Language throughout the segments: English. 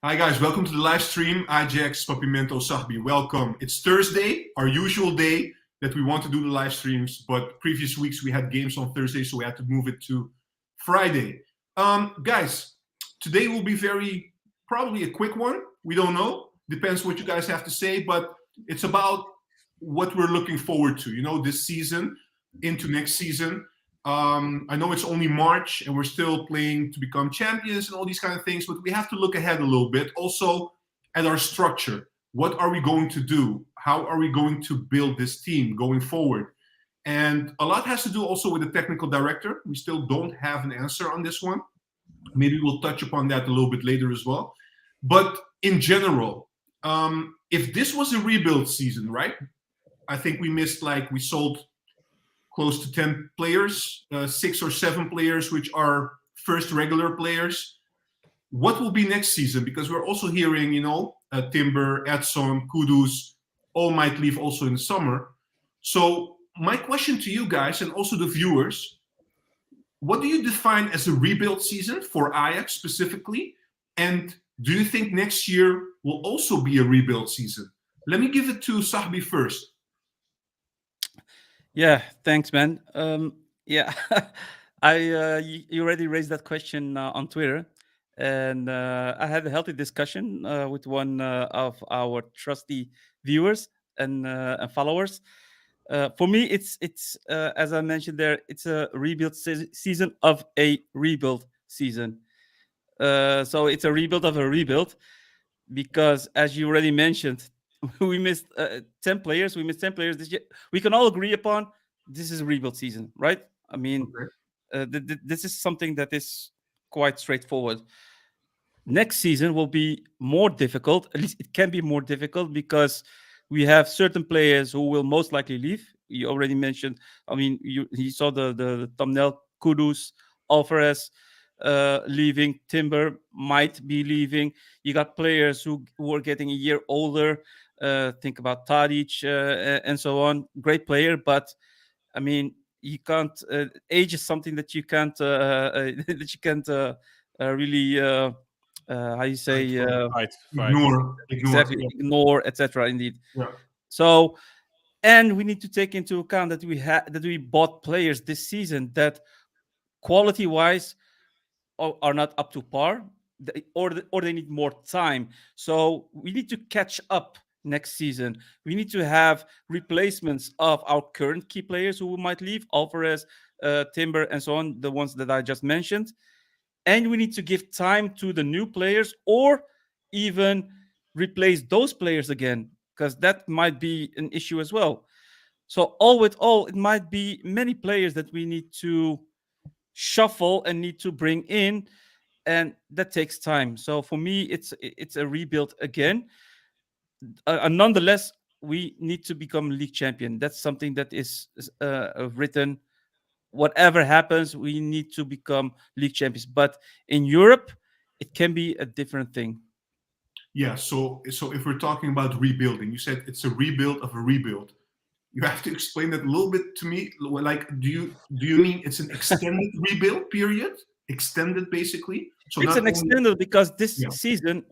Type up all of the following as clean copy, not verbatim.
Hi guys, welcome to the live stream. Ajax, Papimento Sahbi, welcome. It's Thursday, our usual day that we want to do the live streams, but previous weeks we had games on Thursday, so we had to move it to Friday. Guys, today will be probably a quick one. We don't know. Depends what you guys have to say, but it's about what we're looking forward to, this season into next season. I know it's only March and we're still playing to become champions and all these kind of things, but we have to look ahead a little bit also at our structure. What are we going to do? How are we going to build this team going forward? And a lot has to do also with the technical director. We still don't have an answer on this one. Maybe we'll touch upon that a little bit later as well. But in general, if this was a rebuild season, right? I think we sold close to 10 players, 6 or 7 players, which are first regular players. What will be next season? Because we're also hearing, Timber, Edson, Kudus, all might leave also in the summer. So my question to you guys and also the viewers, what do you define as a rebuild season for Ajax specifically? And do you think next year will also be a rebuild season? Let me give it to Sahbi first. Yeah, thanks, man. Yeah, you already raised that question on Twitter, and I had a healthy discussion with one of our trusty viewers and followers. For me, it's as I mentioned there, it's a rebuild season of a rebuild season. So it's a rebuild of a rebuild because, as you already mentioned, we missed 10 players. We missed 10 players this year. We can all agree upon this is a rebuild season, right? I mean, this is something that is quite straightforward. Next season will be more difficult. At least it can be more difficult because we have certain players who will most likely leave. You already mentioned. I mean, you saw the thumbnail. Kudus, Alvarez leaving. Timber might be leaving. You got players who are getting a year older. Think about Tadic and so on. Great player, but I mean, you can't. Age is something that you can't really. How you say? Ignore. Exactly, ignore, etc. Indeed. Yeah. So, and we need to take into account that we bought players this season that quality-wise are not up to par, or they need more time. So we need to catch up next season. We need to have replacements of our current key players who might leave, Alvarez, Timber, and so on, the ones that I just mentioned. And we need to give time to the new players or even replace those players again, because that might be an issue as well. So all with all, it might be many players that we need to shuffle and need to bring in, and that takes time. So for me, it's a rebuild again. Nonetheless, we need to become league champion. That's something that is written. Whatever happens, we need to become league champions. But in Europe, it can be a different thing. Yeah. So if we're talking about rebuilding, you said it's a rebuild of a rebuild. You have to explain that a little bit to me. Like, do you mean it's an extended rebuild period? Extended, basically. So It's an extended because this Yeah. season,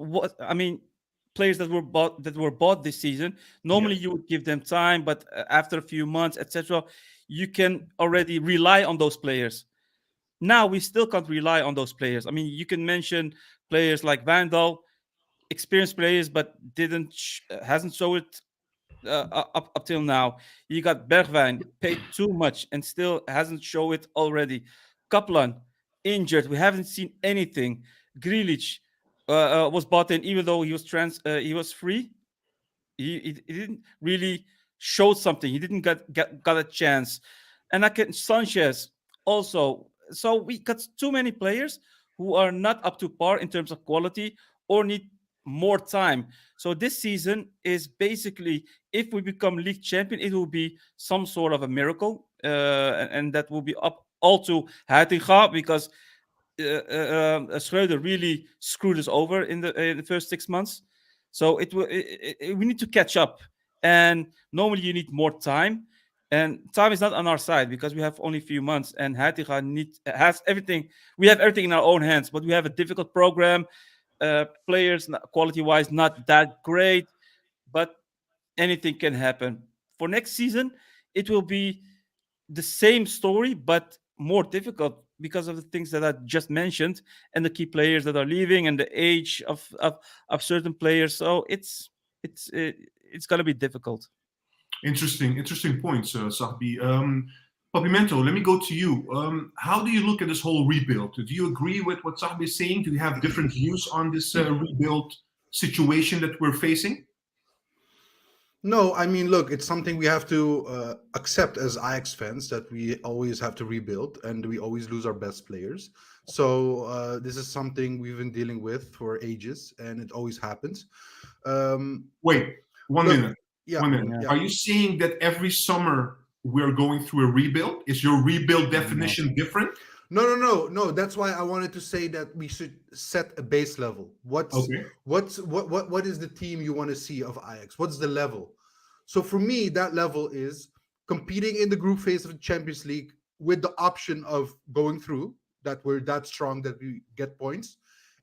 players that were bought this season, normally you would give them time, but after a few months, etc., you can already rely on those players. Now we still can't rely on those players. I mean, you can mention players like Vandal, experienced players, but hasn't shown it up till now. You got Bergwijn, paid too much and still hasn't shown it already. Kaplan, injured. We haven't seen anything. Grealish was bought in, even though he was free. He didn't really show something. He didn't got a chance. And Sanchez also. So we got too many players who are not up to par in terms of quality or need more time. So this season is basically, if we become league champion, it will be some sort of a miracle, and that will be up all to Heitinga, because Schreuder really screwed us over in the first 6 months. So we need to catch up, and normally you need more time. And time is not on our side because we have only a few months, and Heitinga has everything. We have everything in our own hands, but we have a difficult program. Players quality-wise not that great, but anything can happen. For next season, it will be the same story, but more difficult because of the things that I just mentioned and the key players that are leaving and the age of certain players. So it's gonna be difficult. Interesting points, Sahbi. Papimento, let me go to you. How do you look at this whole rebuild? Do you agree with what Sahbi is saying? Do you have different views on this rebuild situation that we're facing? No, I mean, look, it's something we have to accept as Ajax fans, that we always have to rebuild and we always lose our best players. So this is something we've been dealing with for ages, and it always happens. Wait, one Look, minute. yeah, 1 minute. Yeah. yeah. Are you saying that every summer we're going through a rebuild? Is your rebuild definition different? No. That's why I wanted to say that we should set a base level. What is the team you want to see of Ajax? What's the level? So for me, that level is competing in the group phase of the Champions League with the option of going through, that we're that strong that we get points,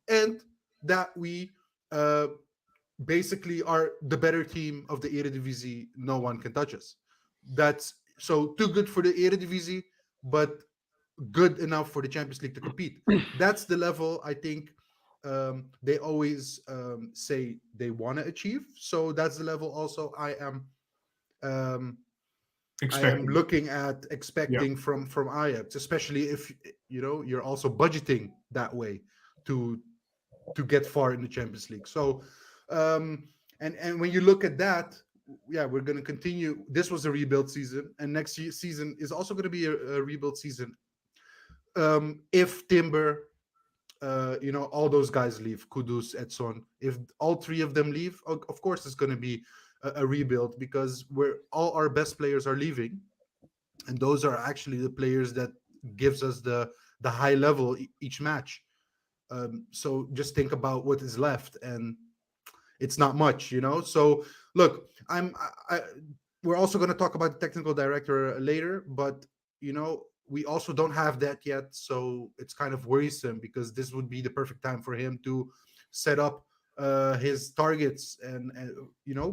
and that we basically are the better team of the eredivisie. No one can touch us. That's so too good for the eredivisie, but good enough for the Champions League to compete. That's the level I think they always say they want to achieve. So that's the level also um, I am Expecting. looking at Yeah. expecting from Ajax, especially if you're also budgeting that way to get far in the Champions League. So and when you look at that, yeah, we're going to continue. This was a rebuild season, and next season is also going to be a rebuild season. If Timber, all those guys leave, Kudus, Edson, if all three of them leave, of course it's going to be a rebuild, because all our best players are leaving, and those are actually the players that gives us the high level each match. So just think about what is left, and it's not much. So look, we're also going to talk about the technical director later, but we also don't have that yet, so it's kind of worrisome, because this would be the perfect time for him to set up his targets, and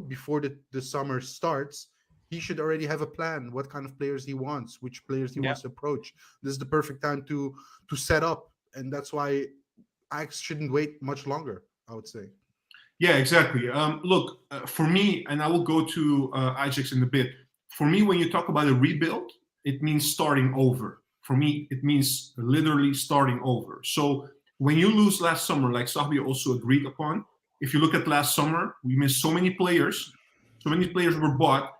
before the summer starts, he should already have a plan, what kind of players he wants, which players he Yeah. wants to approach. This is the perfect time to set up, and that's why Ajax shouldn't wait much longer, I would say. Yeah, exactly. Look, for me, and I will go to Ajax in a bit. For me, when you talk about a rebuild, it means starting over. For me, it means literally starting over. So when you lose last summer, like Sahbi also agreed upon, if you look at last summer, we missed so many players. So many players were bought.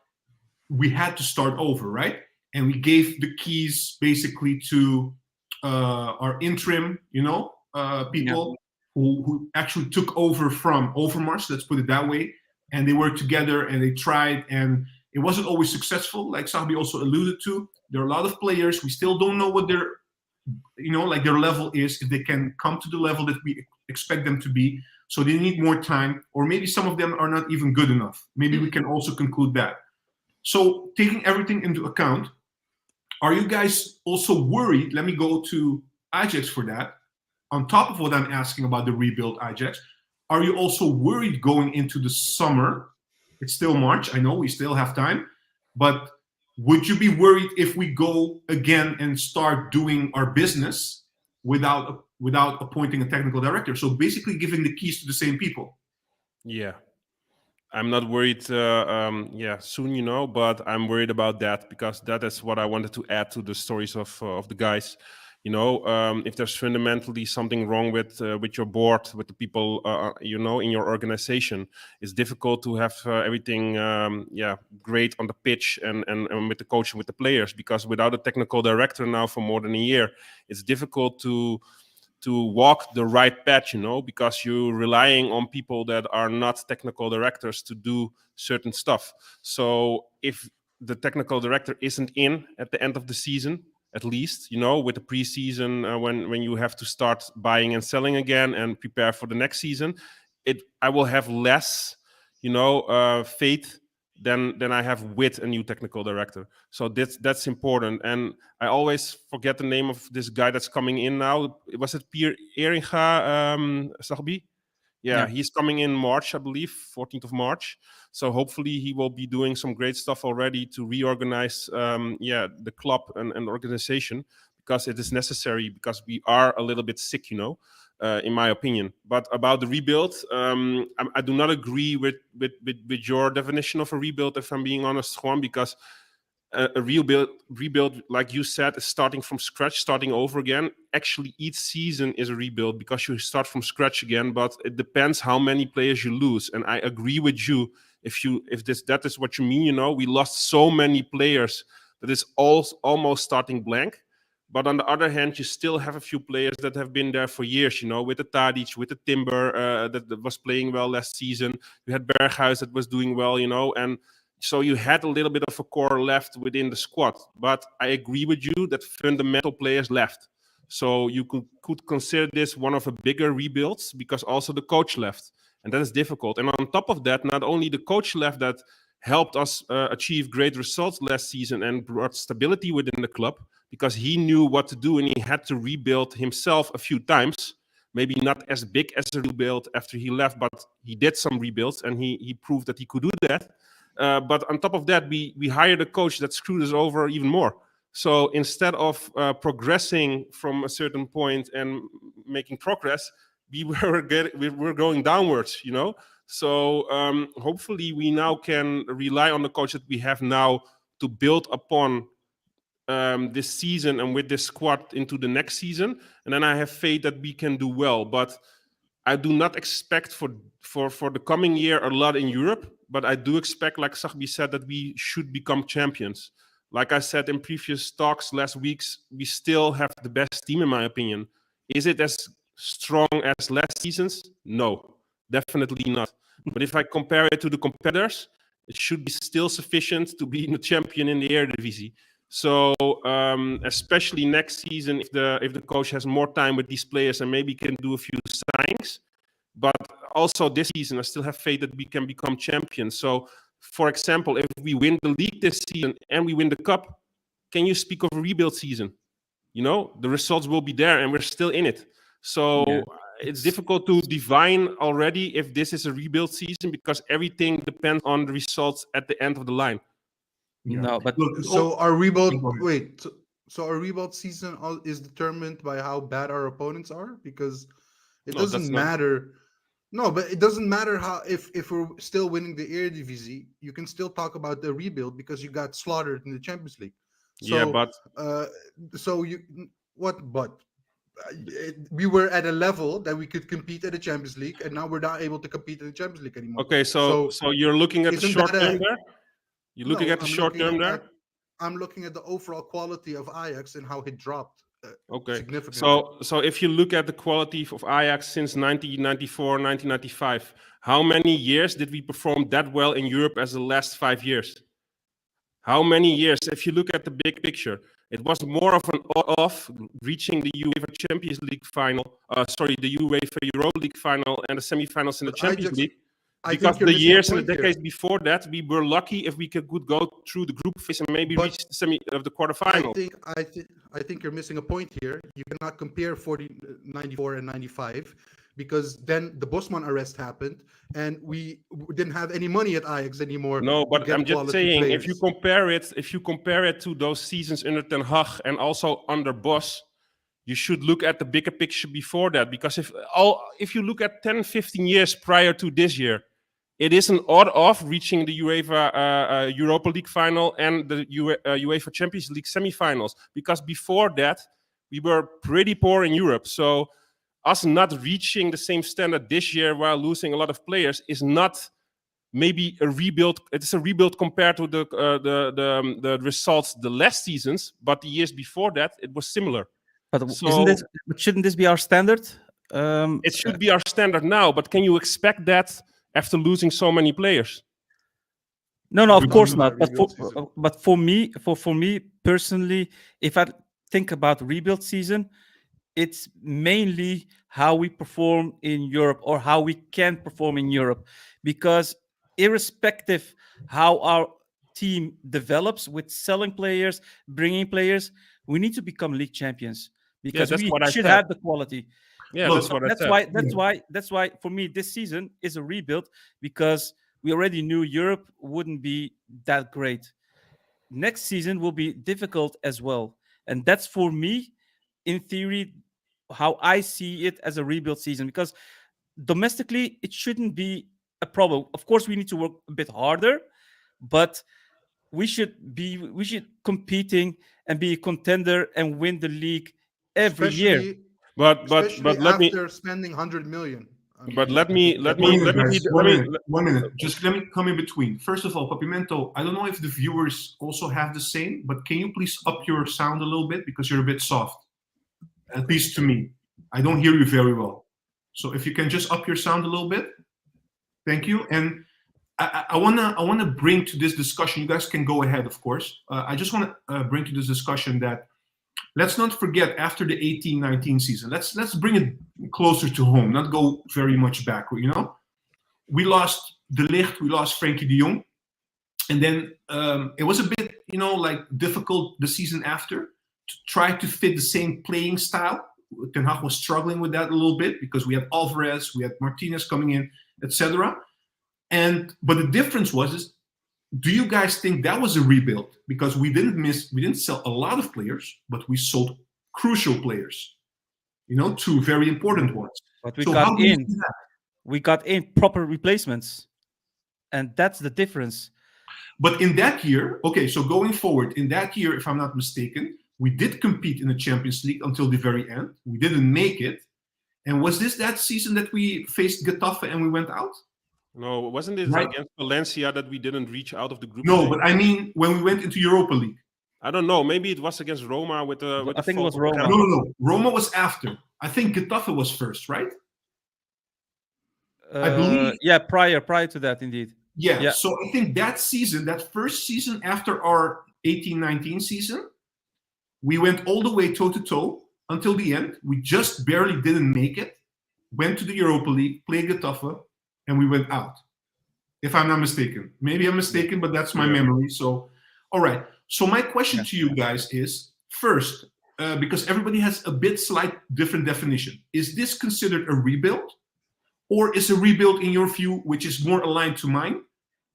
We had to start over, right? And we gave the keys basically to our interim, people who actually took over from Overmars, let's put it that way. And they worked together and they tried, and it wasn't always successful, like Sahbi also alluded to. There are a lot of players, we still don't know what their their level is, if they can come to the level that we expect them to be. So they need more time, or maybe some of them are not even good enough. Maybe we can also conclude that. So taking everything into account, are you guys also worried? Let me go to Ajax for that. On top of what I'm asking about the rebuild, Ajax, are you also worried going into the summer? It's still March. I know we still have time, but would you be worried if we go again and start doing our business without appointing a technical director? So basically, giving the keys to the same people. Yeah. I'm not worried, soon, but I'm worried about that, because that is what I wanted to add to the stories of the guys. If there's fundamentally something wrong with your board, with the people, in your organization, it's difficult to have everything, great on the pitch and with the coach and with the players, because without a technical director now for more than a year, it's difficult to walk the right path, because you're relying on people that are not technical directors to do certain stuff. So if the technical director isn't in at the end of the season, at least, with the preseason, when you have to start buying and selling again and prepare for the next season, I will have less, faith than I have with a new technical director. So that's important. And I always forget the name of this guy that's coming in now. Was it Eyejax, Sahbi? Yeah. He's coming in March, I believe, 14th of March. So hopefully he will be doing some great stuff already to reorganize, the club and organization, because it is necessary, because we are a little bit sick, in my opinion. But about the rebuild, I do not agree with your definition of a rebuild, if I'm being honest, Juan, because a rebuild, like you said, is starting from scratch, starting over again. Actually, each season is a rebuild because you start from scratch again, but it depends how many players you lose. And I agree with you. If that is what you mean, we lost so many players that is almost starting blank. But on the other hand, you still have a few players that have been there for years, with the Tadic, with the Timber, that was playing well last season. You had Berghuis that was doing well, and so you had a little bit of a core left within the squad. But I agree with you that fundamental players left. So you could consider this one of the bigger rebuilds, because also the coach left. And that is difficult. And on top of that, not only the coach left that helped us achieve great results last season and brought stability within the club, because he knew what to do and he had to rebuild himself a few times. Maybe not as big as a rebuild after he left, but he did some rebuilds and he proved that he could do that. But on top of that, we hired a coach that screwed us over even more. So instead of progressing from a certain point and making progress, we were going downwards, So hopefully we now can rely on the coach that we have now to build upon this season and with this squad into the next season. And then I have faith that we can do well. But I do not expect for the coming year a lot in Europe, but I do expect, like Sahbi said, that we should become champions. Like I said in previous talks last weeks, we still have the best team, in my opinion. Is it as strong as last season's? No, definitely not. But if I compare it to the competitors, it should be still sufficient to be the champion in the eredivisie. So especially next season, if the coach has more time with these players and maybe can do a few signings, but also this season, I still have faith that we can become champions. So, for example, if we win the league this season and we win the cup, can you speak of a rebuild season? The results will be there and we're still in it. So it's difficult to divine already if this is a rebuild season, because everything depends on the results at the end of the line. No, but Look, So our rebuild Go ahead. so our rebuild season is determined by how bad our opponents are, because it No, doesn't that's not- matter. No, but it doesn't matter how if we're still winning the Eredivisie, you can still talk about the rebuild because you got slaughtered in the Champions League. So, Yeah, but so you what? But we were at a level that we could compete at the Champions League, and now we're not able to compete in the Champions League anymore. okay. So you're looking at the isn't short that a- term there. You're looking No, at the I'm short looking term there. at- I'm looking at the overall quality of Ajax and how it dropped Okay. significantly. So if you look at the quality of Ajax since 1994, 1995, how many years did we perform that well in Europe as the last 5 years? How many years? If you look at the big picture, it was more of an off reaching the UEFA Champions League final. The UEFA Europa League final and the semifinals in the But Champions Ajax- League. I Because think you're the missing a years and the point here. decades before that, we were lucky if we could go through the group phase and maybe But reach the semi of the I quarterfinal. think you're missing a point here. You cannot compare 94 and 95, because then the Bosman arrest happened and we didn't have any money at Ajax anymore. No, to but get I'm just quality saying, players. if you compare it to those seasons under Ten Hag and also under Bos, you should look at the bigger picture before that. Because if you look at 10, 15 years prior to this year, it is an odd off reaching the UEFA Europa League final and the UEFA Champions League semifinals. Because before that, we were pretty poor in Europe. So us not reaching the same standard this year while losing a lot of players is not maybe a rebuild. It's a rebuild compared to the results the last seasons, but the years before that it was similar. but So- shouldn't this be our standard? It should be our standard now, but can you expect that after losing so many players? No, of We're course talking not. about rebuild season. But for me personally, if I think about rebuild season, it's mainly how we perform in Europe or how we can perform in Europe, because irrespective how our team develops with selling players, bringing players, we need to become league champions because that's we what I should said. have the quality. Yeah, Look, that's what I That's said. why. That's why for me this season is a rebuild because we already knew Europe wouldn't be that great. Next season will be difficult as well, and that's for me, in theory, how I see it as a rebuild season because domestically it shouldn't be a problem. Of course, we need to work a bit harder, but we should competing and be a contender and win the league every year. especially But let me after spending 100 million. I but mean, let me let One me minute, let me guys. be, One let me minute. 1 minute. Just let me come in between. First of all, Papimento, I don't know if the viewers also have the same, but can you please up your sound a little bit because you're a bit soft, at least to me. I don't hear you very well. So if you can just up your sound a little bit, thank you. And I wanna bring to this discussion. You guys can go ahead, of course. I just want to bring to this discussion that let's not forget after the 18-19 season. Let's bring it closer to home, not go very much backward. You know, we lost De Ligt, we lost Frankie De Jong, and then it was a bit, you know, like difficult the season after to try to fit the same playing style. Ten Hag was struggling with that a little bit because we had Alvarez, we had Martinez coming in, etc. But the difference is, do you guys think that was a rebuild? Because we didn't sell a lot of players, but we sold crucial players. You know, two very important ones. But we So how got do you in. see that? We got in proper replacements, and that's the difference. But in that year, okay, so going forward, in that year, if I'm not mistaken, we did compete in the Champions League until the very end. We didn't make it. And was this that season that we faced Getafe and we went out? No, wasn't it Right. against Valencia that we didn't reach out of the group No, stage? but I mean when we went into Europa League. I don't know. Maybe it was against Roma with the I think it was fault of Roma. Kemper. No. Roma was after. I think Getafe was first, right? I believe. Yeah, prior to that, indeed. Yeah. Yeah. So I think that season, that first season after our 18-19 season, we went all the way toe-to-toe until the end. We just barely didn't make it. Went to the Europa League, played Getafe, and we went out. If I'm not mistaken. Maybe I'm mistaken, but that's my Yeah. memory. So, all right. So my question to you guys is, first, because everybody has a bit slight different definition, is this considered a rebuild? Or is a rebuild, in your view, which is more aligned to mine,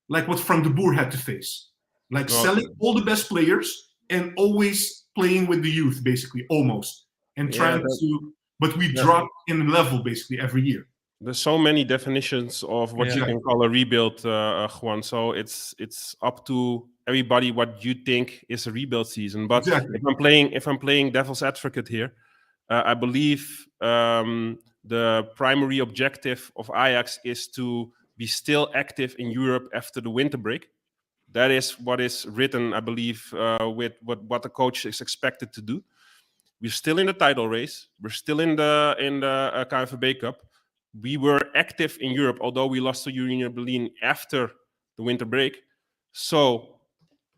like what Frank de Boer had to face? Like No. selling all the best players and always playing with the youth, basically, almost. And Yeah, trying that- to, but we that- drop in level, basically, every year. There's so many definitions of what you Yeah. can call a rebuild, Juan. So it's up to everybody what you think is a rebuild season. But Exactly. if I'm playing devil's advocate here, I believe the primary objective of Ajax is to be still active in Europe after the winter break. That is what is written, I believe, with what the coach is expected to do. We're still in the title race. We're still in the KNVB Cup. We were active in Europe, although we lost to Union Berlin after the winter break. So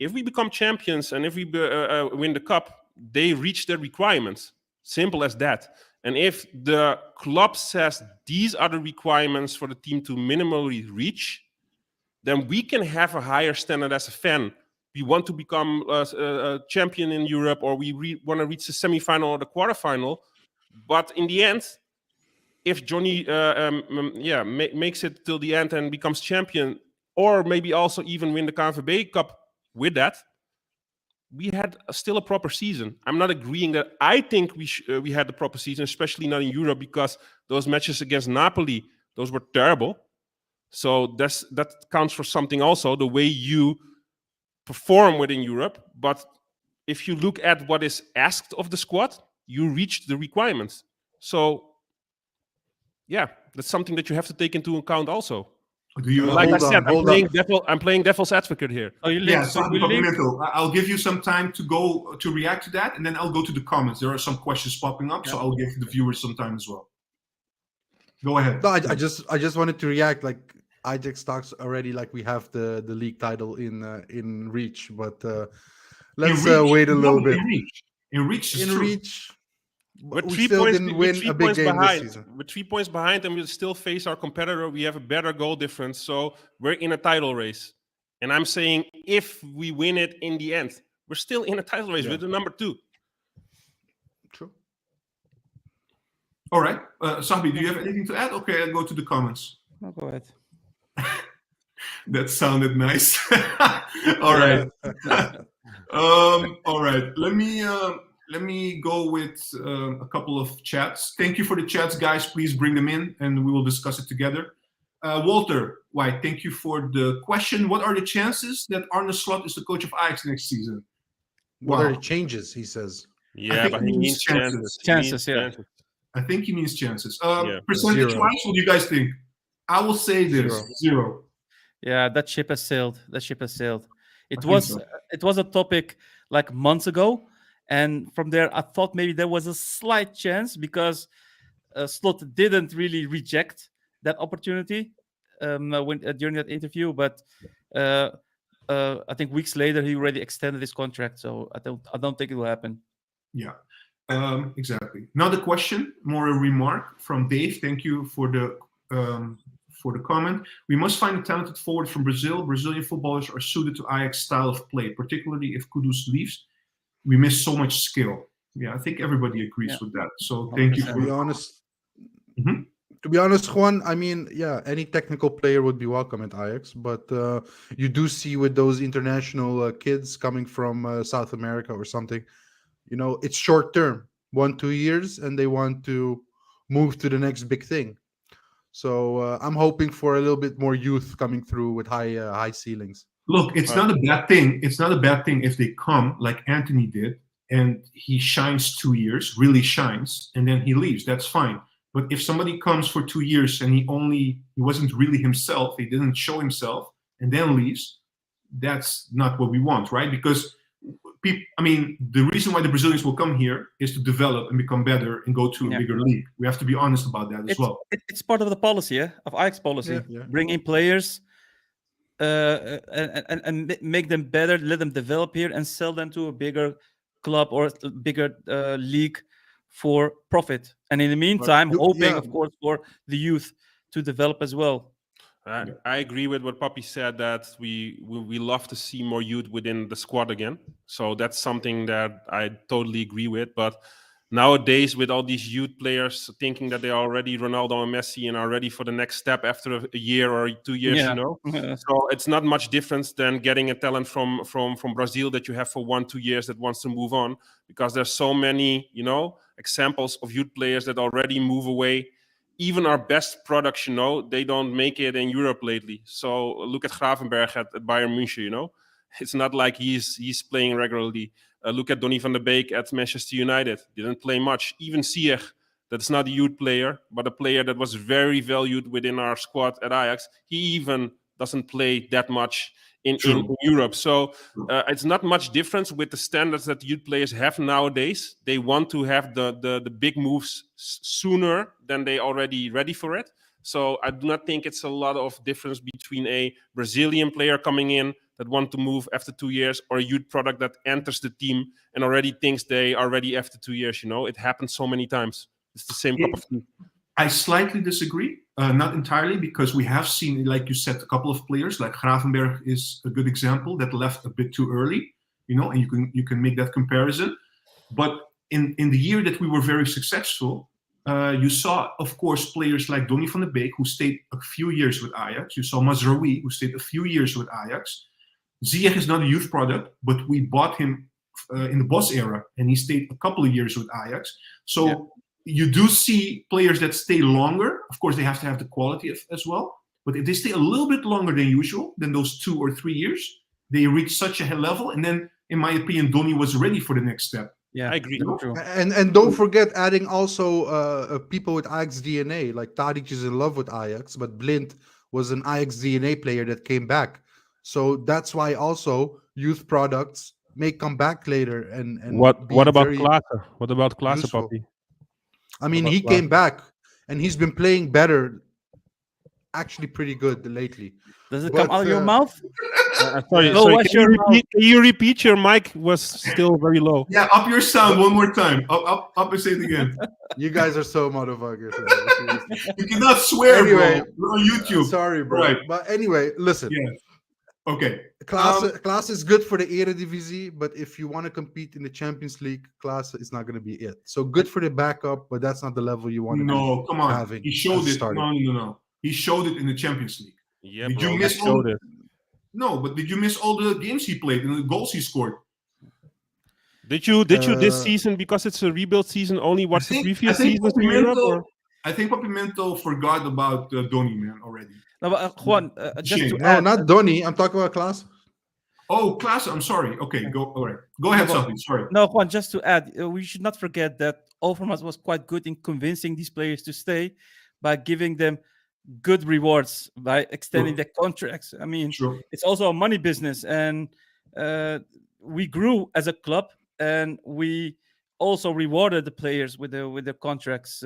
if we become champions and if we win the cup, they reach their requirements. Simple as that. And if the club says these are the requirements for the team to minimally reach, then we can have a higher standard as a fan. We want to become a champion in Europe, or we want to reach the semifinal or the quarterfinal. But in the end, if Johnny makes it till the end and becomes champion, or maybe also even win the KNVB Cup with that, we had still a proper season. I'm not agreeing that I think we had the proper season, especially not in Europe, because those matches against Napoli, those were terrible. So that counts for something also, the way you perform within Europe. But if you look at what is asked of the squad, you reach the requirements. So yeah, that's something that you have to take into account also. Do you? Like I Hold on, said, hold I'm playing devil's advocate here. Oh, you Yeah, link. So Sahbi you link. Papimento, I'll give you some time to go to react to that, and then I'll go to the comments. There are some questions popping up, so I'll give the viewers some time as well. Go ahead. No, I just wanted to react. Like Ajax talks already, like we have the league title in reach, but let's In reach, wait a little no, bit. In reach is In true. reach, We're we 3 still points, didn't we're win 3 a big points game behind. this season. We're 3 points behind, and we still face our competitor. We have a better goal difference, so we're in a title race. And I'm saying, if we win it in the end, we're still in a title race Yeah. with the number 2. True. All right. Sahbi, do you have anything to add? Okay, I'll go to the comments. No, go ahead. That sounded nice. All right. All right. Let me go with a couple of chats. Thank you for the chats, guys. Please bring them in, and we will discuss it together. Walter White, thank you for the question. What are the chances that Arne Slot is the coach of Ajax next season? What are the changes? He says. Yeah, but he means chances. Chances, yeah. I think he means chances. Yeah. Percentage-wise, what do you guys think? I will say this: zero. Yeah, that ship has sailed. That ship has sailed. It think was so. it was a topic like months ago, and from there I thought maybe there was a slight chance because Slot didn't really reject that opportunity during that interview, but I think weeks later he already extended his contract, so I don't think it will happen. Yeah, exactly. Not a question, more a remark from Dave. Thank you for the comment. We must find a talented forward from Brazil. Brazilian footballers are suited to Ajax style of play, particularly if Kudus leaves. We miss so much skill. Yeah, I think everybody agrees with that. So thank you. To be honest, to be honest, Juan, I mean, yeah, any technical player would be welcome at Ajax, but you do see with those international kids coming from South America or something, you know, it's short term, 1-2 years, and they want to move to the next big thing. So I'm hoping for a little bit more youth coming through with high ceilings. Look, it's not a bad thing. It's not a bad thing if they come like Anthony did and he shines 2 years, really shines, and then he leaves. That's fine. But if somebody comes for 2 years and he wasn't really himself, he didn't show himself, and then leaves, that's not what we want, right? Because the reason why the Brazilians will come here is to develop and become better and go to a bigger league. We have to be honest about that as well. It's part of the policy, of Ajax policy. Yeah. Bring in players and make them better, let them develop here, and sell them to a bigger club or a bigger league for profit. And in the meantime, hoping, of course, for the youth to develop as well. I agree with what Papi said, that we love to see more youth within the squad again. So that's something that I totally agree with. But nowadays, with all these youth players thinking that they are already Ronaldo and Messi and are ready for the next step after a year or 2 years, you know. So it's not much difference than getting a talent from Brazil that you have for 1-2 years that wants to move on, because there's so many, you know, examples of youth players that already move away. Even our best products, you know, they don't make it in Europe lately. So look at Gravenberg at Bayern München, you know. It's not like he's playing regularly. Look at Donny van de Beek at Manchester United. Didn't play much. Even Ziyech, that's not a youth player, but a player that was very valued within our squad at Ajax. He even doesn't play that much in Europe. So it's not much difference with the standards that youth players have nowadays. They want to have the big moves sooner than they already ready for it. So I do not think it's a lot of difference between a Brazilian player coming in that want to move after 2 years, or a youth product that enters the team and already thinks they are ready after 2 years. You know, it happens so many times. It's the same cup of tea. I slightly disagree, not entirely, because we have seen, like you said, a couple of players, like Gravenberg is a good example, that left a bit too early, you know, and you can make that comparison. But in the year that we were very successful, you saw, of course, players like Donny van de Beek, who stayed a few years with Ajax. You saw Mazraoui, who stayed a few years with Ajax. Ziyech is not a youth product, but we bought him in the Boss era, and he stayed a couple of years with Ajax. So you do see players that stay longer. Of course, they have to have the quality as well. But if they stay a little bit longer than usual, than those 2 or 3 years, they reach such a high level. And then, in my opinion, Donny was ready for the next step. Yeah, I agree. True. And don't forget adding also people with Ajax DNA. Like Tadic is in love with Ajax, but Blind was an Ajax DNA player that came back. So that's why also youth products may come back later. And what about Klaassen? What about Klaassen, Papi? I mean, he came back and he's been playing better, actually pretty good lately. Does it come out of your mouth? Sorry, can you repeat? Your mic was still very low. Yeah, up your sound one more time. Up and say it again. You guys are so motherfuckers. You cannot swear, anyway, bro. We're on YouTube. Sorry, bro. Right. But anyway, listen. Okay. Class is good for the eredivisie, but if you want to compete in the Champions League, class is not going to be it. So good for the backup, but that's not the level you want to No, be come on. having. He showed as a it. starter. No. He showed it in the Champions League. Yeah, Did bro, you he miss all? showed it. No, but did you miss all the games he played and the goals he scored? Did you this season, because it's a rebuild season, only watch the previous seasons in Europe? Or? I think Papimento forgot about Donny, man, already. No, but Juan, just Shame. to No, add, not Donny. I'm talking about class. Oh, Klaas, I'm sorry. Okay, go. All right, go ahead, No, but- Sahbi. Sorry. no, Juan, just to add, we should not forget that Overmars was quite good in convincing these players to stay by giving them good rewards by extending Sure. their contracts. I mean, Sure. it's also a money business, and we grew as a club, and we also rewarded the players with their contracts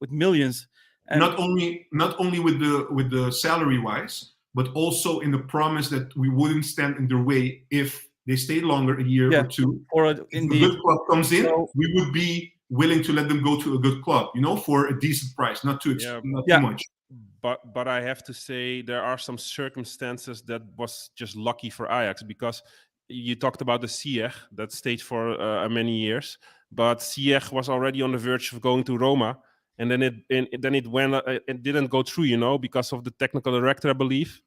with millions. And Not only with the salary wise, but also in the promise that we wouldn't stand in their way if they stayed longer, a year Yeah, or two. or If a indeed, good club comes in, So- we would be willing to let them go to a good club, for a decent price, not too Yeah. much. But I have to say there are some circumstances that was just lucky for Ajax, because you talked about the Ziyech that stayed for many years, but Ziyech was already on the verge of going to Roma, and then it didn't go through, because of the technical director, I believe.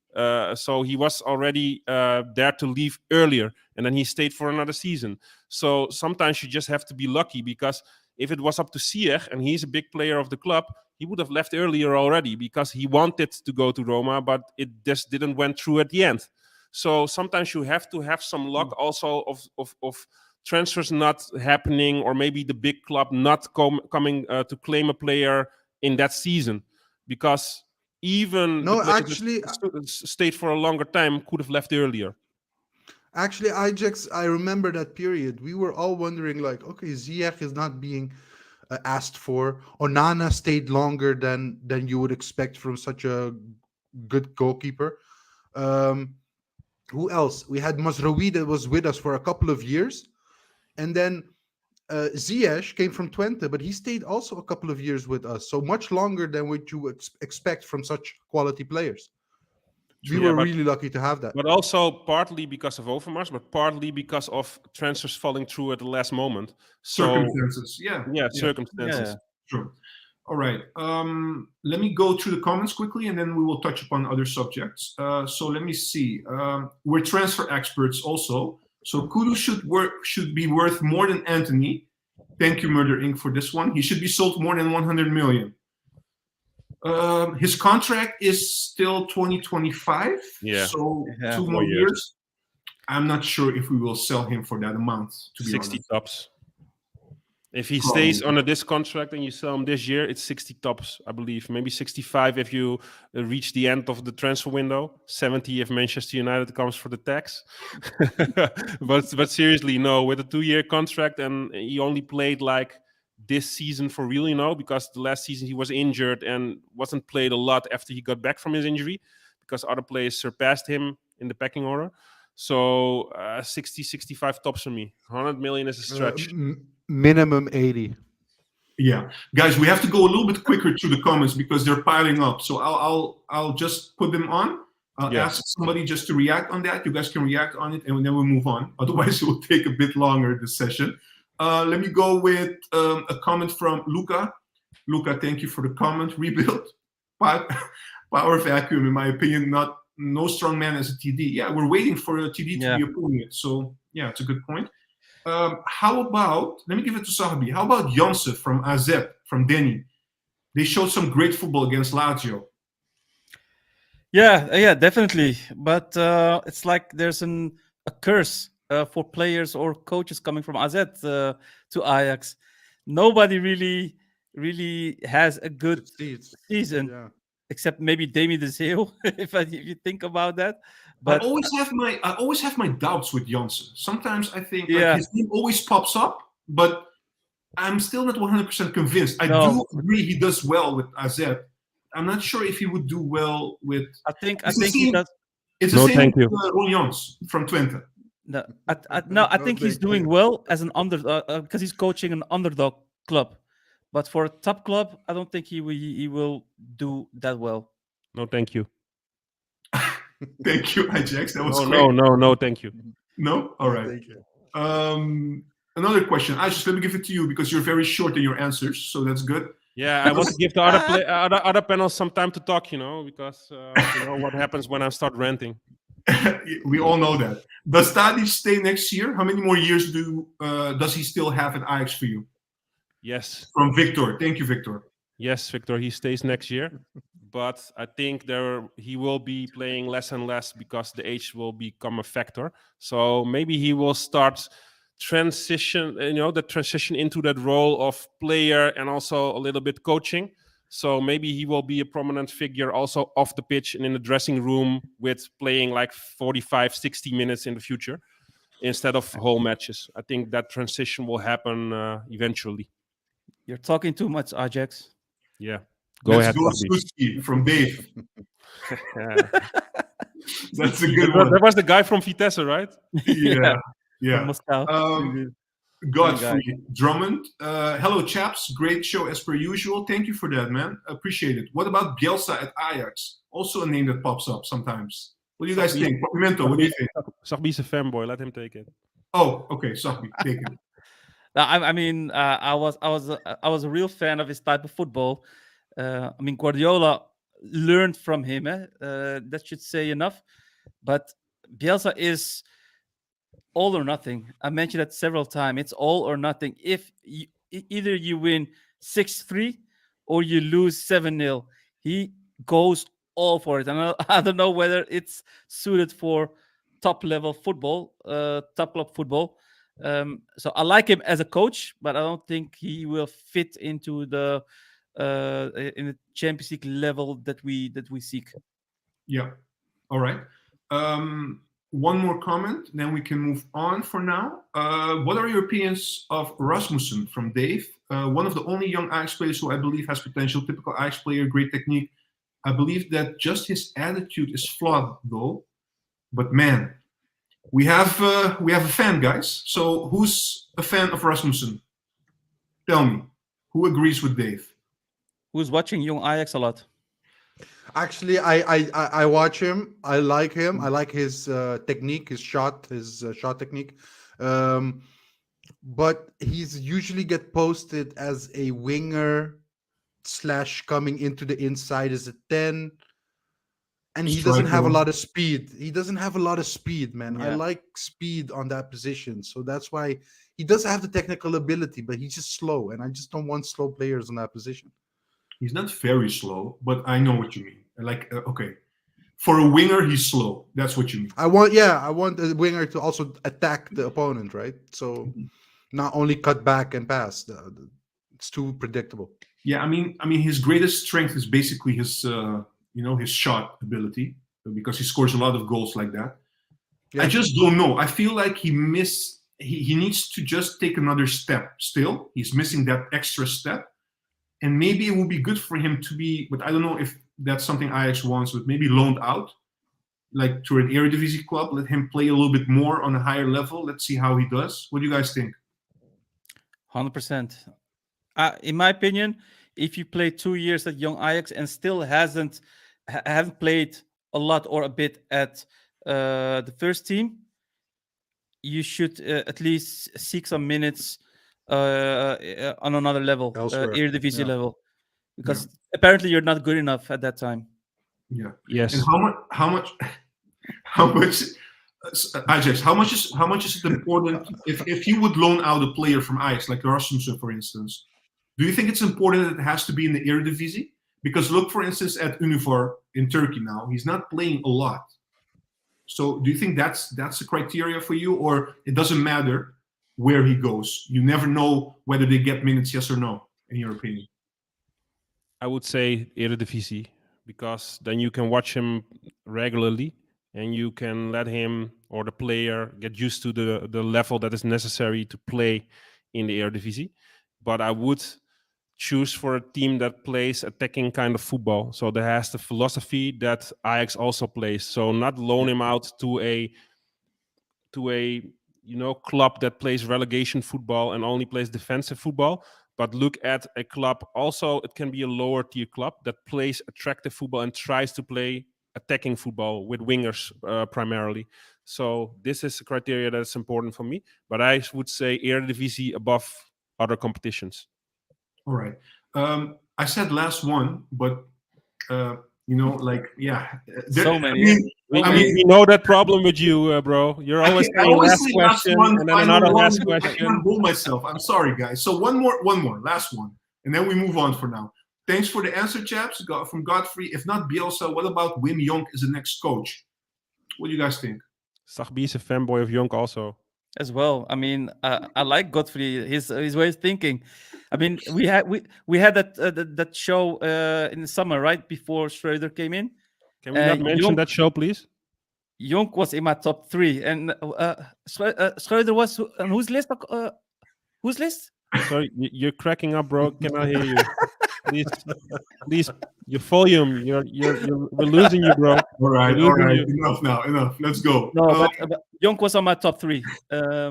So he was already there to leave earlier, and then he stayed for another season. So sometimes you just have to be lucky, because if it was up to Ziyech and he's a big player of the club, he would have left earlier already, because he wanted to go to Roma, but it just didn't went through at the end. So sometimes you have to have some luck also of transfers not happening, or maybe the big club not coming to claim a player in that season, because even No, the player actually- that stayed for a longer time could have left earlier. Actually, Ajax, I remember that period. We were all wondering, like, okay, Ziyech is not being asked for. Onana stayed longer than you would expect from such a good goalkeeper. Who else? We had Mazraoui that was with us for a couple of years, and then Ziyech came from Twente, but he stayed also a couple of years with us, so much longer than what you would expect from such quality players. We Yeah, were but- really lucky to have that. But also partly because of Overmars, but partly because of transfers falling through at the last moment. So Circumstances, yeah. circumstances. Yeah. Sure. All right. Let me go through the comments quickly, and then we will touch upon other subjects. So let me see. We're transfer experts also. So Kudus should be worth more than Anthony. Thank you, Murder Inc. for this one. He should be sold more than 100 million. His contract is still 2025. Yeah. So Yeah. 2 more years. I'm not sure if we will sell him for that amount, to be 60 honest. tops. If he Probably. stays under this contract and you sell him this year, it's 60 tops, I believe. Maybe 65 if you reach the end of the transfer window. 70 if Manchester United comes for the tax. but seriously, no. With a 2-year contract, and he only played like this season for real, because the last season he was injured and wasn't played a lot after he got back from his injury, because other players surpassed him in the pecking order. So 60, 65 tops for me. 100 million is a stretch. Minimum 80. Yeah, guys, we have to go a little bit quicker to the comments because they're piling up. So I'll just put them on. I'll Yeah. ask somebody just to react on that. You guys can react on it, and then we'll move on. Otherwise, it will take a bit longer this session. Let me go with a comment from Luca. Luca, thank you for the comment. Rebuild power vacuum, in my opinion, no strong man as a TD. Yeah, we're waiting for a TD to Yeah. be appointed. So yeah, it's a good point. How about, let me give it to Sahbi. How about Janse from AZ, from Denny? They showed some great football against Lazio. Yeah, definitely. But it's like there's a curse for players or coaches coming from AZ to Ajax. Nobody really has a good season, Yeah. except maybe Damien De Zeeuw, if you think about that. I But always have my doubts with Janse. Sometimes I think Yeah. his name always pops up, but I'm still not 100% convinced. I No. do agree he does well with AZ. I'm not sure if he would do well with. I think It's the he same- does. It's the No, same thank with you. Ron Jans from Twente. No, I No, think he's thank doing you. well as an because he's coaching an underdog club. But for a top club, I don't think he will do that well. No, thank you. Thank you, Ajax. That was Oh great. no, thank you. No? All right. Thank you. Another question. Ajax, let me give it to you because you're very short in your answers, so that's good. Yeah, I want to give the other panels some time to talk, because you know what happens when I start ranting. We all know that. Does Tadic stay next year? How many more years does he still have at Ajax for you? Yes, From Victor. Thank you, Victor. yes, Victor, he stays next year, but I think he will be playing less and less because the age will become a factor. So maybe he will start transition into that role of player and also a little bit coaching. So maybe he will be a prominent figure also off the pitch and in the dressing room with playing like 45, 60 minutes in the future instead of whole matches. I think that transition will happen eventually. You're talking too much, Ajax. Yeah. Go Let's ahead, go Sahbi. Suski from Dave. That's a that, good one. that was the guy from Vitesse, right? Yeah. From Yeah. Moscow. Godfrey Drummond. Hello, chaps. Great show as per usual. Thank you for that, man. Appreciate it. What about Bielsa at Ajax? Also a name that pops up sometimes. What do you guys Sahbi- think? Papimento, what do you think? Sahbi's a fanboy. Let him take it. Oh, okay. Sahbi, take it. I mean, I was a real fan of his type of football. I mean, Guardiola learned from him. That should say enough. But Bielsa is all or nothing. I mentioned that several times. It's all or nothing. If either you win 6-3 or you lose 7-0, he goes all for it. And I don't know whether it's suited for top level football, top club football. So I like him as a coach, but I don't think he will fit into the in the Champions League level that we seek. Yeah. All right. One more comment, then we can move on for now. What are your opinions of Rasmussen from Dave? One of the only young Ajax players who I believe has potential. Typical Ajax player, great technique. I believe that just his attitude is flawed, though. But man, we have a fan, guys. So who's a fan of Rasmussen? Tell me, who agrees with Dave? Who's watching young Ajax a lot? Actually, I watch him. I like him. I like his technique, his shot technique. But he's usually get posted as a winger / coming into the inside as a 10. And he doesn't have a lot of speed. He doesn't have a lot of speed, man. I Yeah. like speed on that position. So that's why he does have the technical ability, but he's just slow. And I just don't want slow players on that position. He's not very slow, but I know what you mean. Like, okay, for a winger, he's slow. That's what you mean. I want the winger to also attack the opponent, right? So not only cut back and pass. It's too predictable. Yeah, I mean, his greatest strength is basically his, his shot ability because he scores a lot of goals like that. Yeah. I just don't know. I feel like he needs to just take another step. Still, he's missing that extra step. And maybe it would be good for him to be, but I don't know if that's something Ajax wants, but maybe loaned out, like to an eredivisie club. Let him play a little bit more on a higher level. Let's see how he does. What do you guys think? 100%. In my opinion, if you play 2 years at young Ajax and still haven't played a lot or a bit at the first team, you should at least seek some minutes on another level, Elsewhere. eredivisie Yeah. level, because apparently you're not good enough at that time. Yeah. Yes. And how much Ajax, how much is it important if you would loan out a player from Ajax, like Rasmussen, for instance? Do you think it's important that it has to be in the Eredivisie? Because look, for instance, at Univar in Turkey now, he's not playing a lot. So do you think that's the criteria for you, or it doesn't matter where he goes? You never know whether they get minutes, yes or no, in your opinion. I would say Eredivisie, because then you can watch him regularly and you can let him or the player get used to the level that is necessary to play in the Eredivisie. But I would choose for a team that plays attacking kind of football. So that has the philosophy that Ajax also plays. So not loan him out to a club that plays relegation football and only plays defensive football, but look at a club also, it can be a lower tier club that plays attractive football and tries to play attacking football with wingers primarily. So this is a criteria that's important for me. But I would say eredivisie above other competitions. All right. I said last one, but So many. We know that problem with you, bro. You're always I saying always last say question one, and then final another one, last but I question. can't hold myself. I'm sorry, guys. So one more, last one, and then we move on for now. Thanks for the answer, chaps. From Godfrey. If not Bielsa, what about Wim Jonk as the next coach? What do you guys think? Sahbi is a fanboy of Jonk also. As well. I mean, I like Godfrey, his way of thinking. I mean, we had that show in the summer, right before Schreuder came in. Can we not mention that show, please? Jonk was in my top 3, and Schreuder was on whose list? Whose list? Sorry, you're cracking up, bro. Can I hear you? Please, your volume. We're losing you, bro. All right. Enough now. Enough. Let's go. No, but Jonk was on my top 3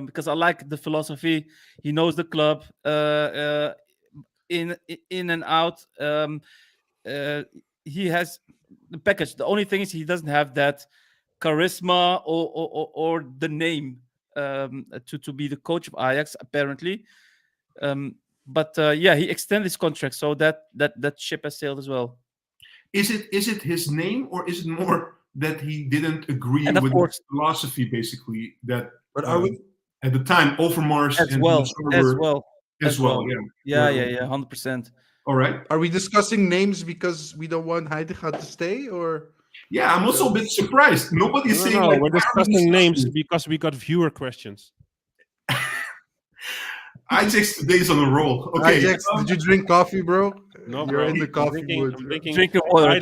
because I like the philosophy. He knows the club in and out. He has the package. The only thing is he doesn't have that charisma or the name to be the coach of Ajax, apparently. But he extended his contract, so that ship has sailed as well. Is it his name, or is it more that he didn't agree with the philosophy, basically, that But are we at the time Overmars as well? Yeah, 100%. All right. Are we discussing names because we don't want Heitinga to stay, or? Yeah, I'm also a bit surprised. Nobody's saying. No, we're discussing names because we got viewer questions. Ajax today is on a roll. Okay. Ajax, did you drink coffee, bro? No, You're bro. in the coffee mood. Drink your water.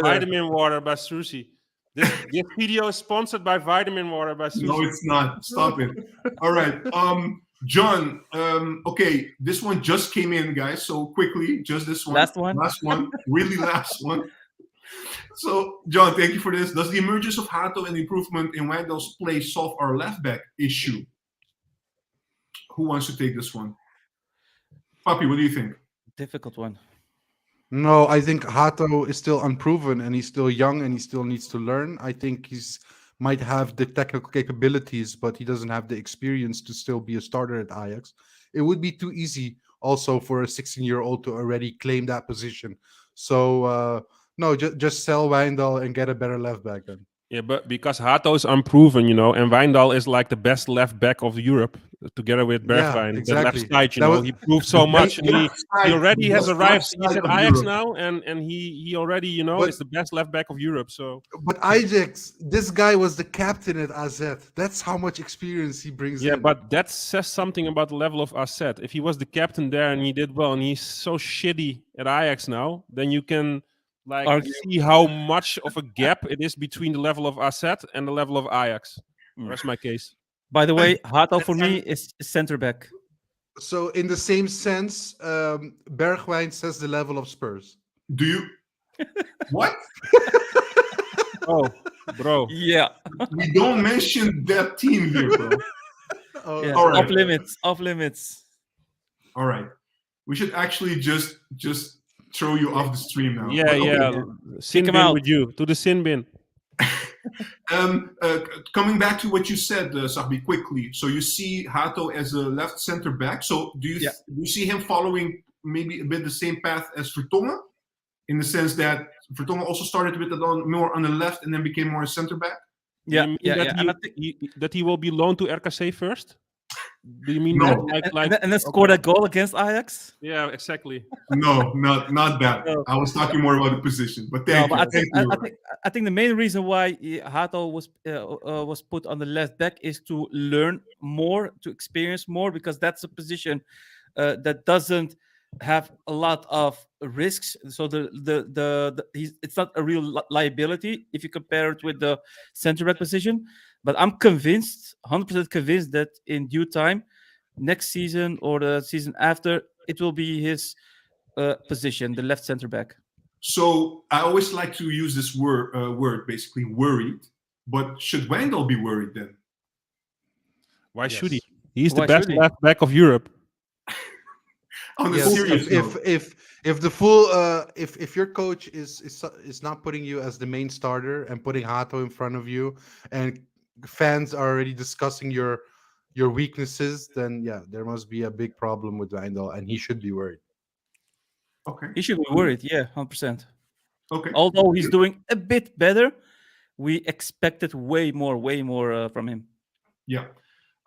Vitamin water by Susi. This video is sponsored by Vitamin Water by Susi. No, it's not. Stop it. All right. John, okay, this one just came in, guys. So quickly, just this one. Last one. Really last one. So, John, thank you for this. Does the emergence of Hato and improvement in Wijndal's play solve our left back issue? Who wants to take this one? Papi, what do you think? Difficult one. No, I think Hato is still unproven and he's still young and he still needs to learn. I think he's might have the technical capabilities, but he doesn't have the experience to still be a starter at Ajax. It would be too easy also for a 16-year-old to already claim that position. So, no, just sell Wijndal and get a better left back then. Yeah, but because Hato is unproven, and Wijndal is like the best left back of Europe, together with Bergwijn. Yeah, exactly. The left side, he proved so much. And he already has arrived. He's at Ajax now, and he already, is the best left back of Europe. So, but Ajax, this guy was the captain at AZ. That's how much experience he brings in. Yeah, but that says something about the level of AZ. If he was the captain there and he did well, and he's so shitty at Ajax now, then you can see how much of a gap it is between the level of AZ and the level of Ajax. That's my case. By the way, Hato for me is center back. So in the same sense, Bergwijn says the level of Spurs. Do you? What? Oh, bro. Yeah. We don't mention that team here, bro. Yeah. All right. Off limits. All right. We should actually just throw you off the stream now. Yeah. Sin bin with you to the sin bin. Coming back to what you said, Sahbi, quickly. So you see Hato as a left center back. So do you see him following maybe a bit the same path as Vertongen, in the sense that Vertongen also started with more on the left and then became more a center back? Yeah. That he will be loaned to RKC first. Do you mean no. that, and then scored a goal against Ajax? Yeah, exactly. No, not that. No. I was talking more about the position. But thank you. I think the main reason why Hato was put on the left back is to learn more, to experience more, because that's a position that doesn't have a lot of risks. So it's not a real liability if you compare it with the center back position. But I'm convinced, 100% convinced, that in due time, next season or the season after, it will be his position, the left center back. So I always like to use this word, basically worried. But should Wijndal be worried then? Why should he? He's the best left back of Europe. On a Yes, serious note. if the full if your coach is not putting you as the main starter and putting Hato in front of you, and fans are already discussing your weaknesses, then yeah, there must be a big problem with Wijndal, and he should be worried. Okay. He should be worried. Yeah, 100%. Okay. Although he's doing a bit better, we expected way more from him. Yeah.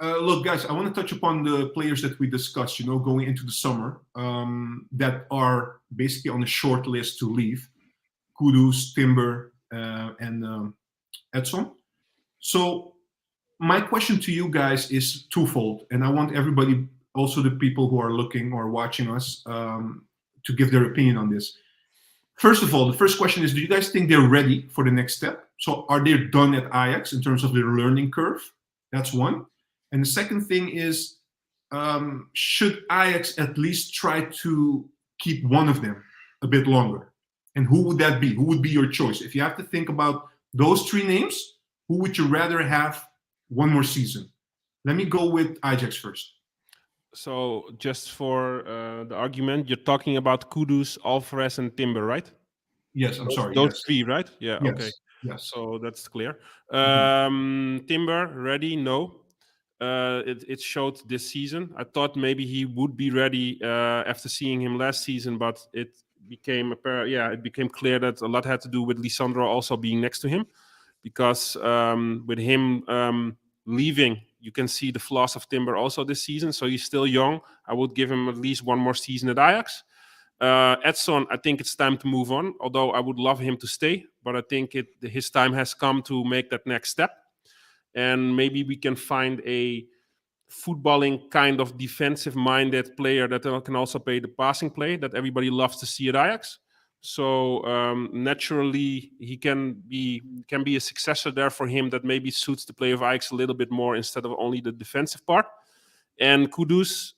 Look, guys, I want to touch upon the players that we discussed, going into the summer, that are basically on the short list to leave. Kudus, Timber, and Edson. So my question to you guys is twofold, and I want everybody, also the people who are looking or watching us, to give their opinion on this. First of all, the first question is, do you guys think they're ready for the next step? So are they done at Ajax in terms of their learning curve? That's one. And the second thing is, should Ajax at least try to keep one of them a bit longer? And who would that be? Who would be your choice? If you have to think about those three names, who would you rather have one more season? Let me go with Ajax first. So just for the argument, you're talking about Kudus, Alvarez, and Timber, right? Yes, I'm sorry. Those Yes. three, right? Yeah. Yes. Okay. Yes. So that's clear. Mhm. Timber ready? No. It showed this season. I thought maybe he would be ready after seeing him last season, but it became it became clear that a lot had to do with Lisandro also being next to him, because with him leaving, you can see the flaws of Timber also this season. So he's still young. I would give him at least one more season at Ajax. Edson, I think it's time to move on, although I would love him to stay, but I think his time has come to make that next step. And maybe we can find a footballing kind of defensive-minded player that can also play the passing play that everybody loves to see at Ajax. So naturally, he can be a successor there for him that maybe suits the play of Ajax a little bit more instead of only the defensive part. And Kudus,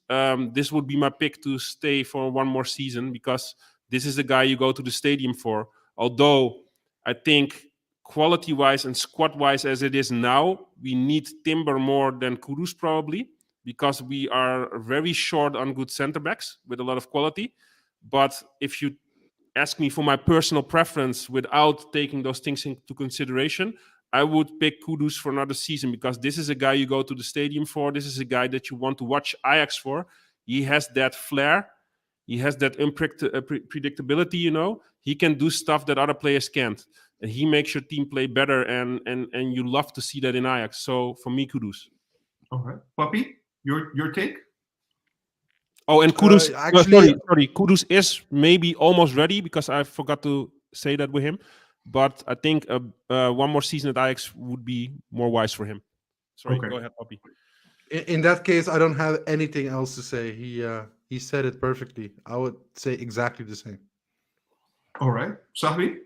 this would be my pick to stay for one more season, because this is the guy you go to the stadium for. Although I think quality-wise and squad-wise as it is now, we need Timber more than Kudus probably, because we are very short on good center-backs with a lot of quality. But if you ask me for my personal preference without taking those things into consideration, I would pick Kudus for another season, because this is a guy you go to the stadium for. This is a guy that you want to watch Ajax for. He has that flair. He has that predictability, He can do stuff that other players can't. And he makes your team play better, and you love to see that in Ajax. So for me, Kudus. All right. Papi, your take? Oh, and Kudus, actually- sorry. Kudus is maybe almost ready, because I forgot to say that with him. But I think one more season at Ajax would be more wise for him. Sorry, Okay. Go ahead, Papi. In that case, I don't have anything else to say. He said it perfectly. I would say exactly the same. All right. Sahbi?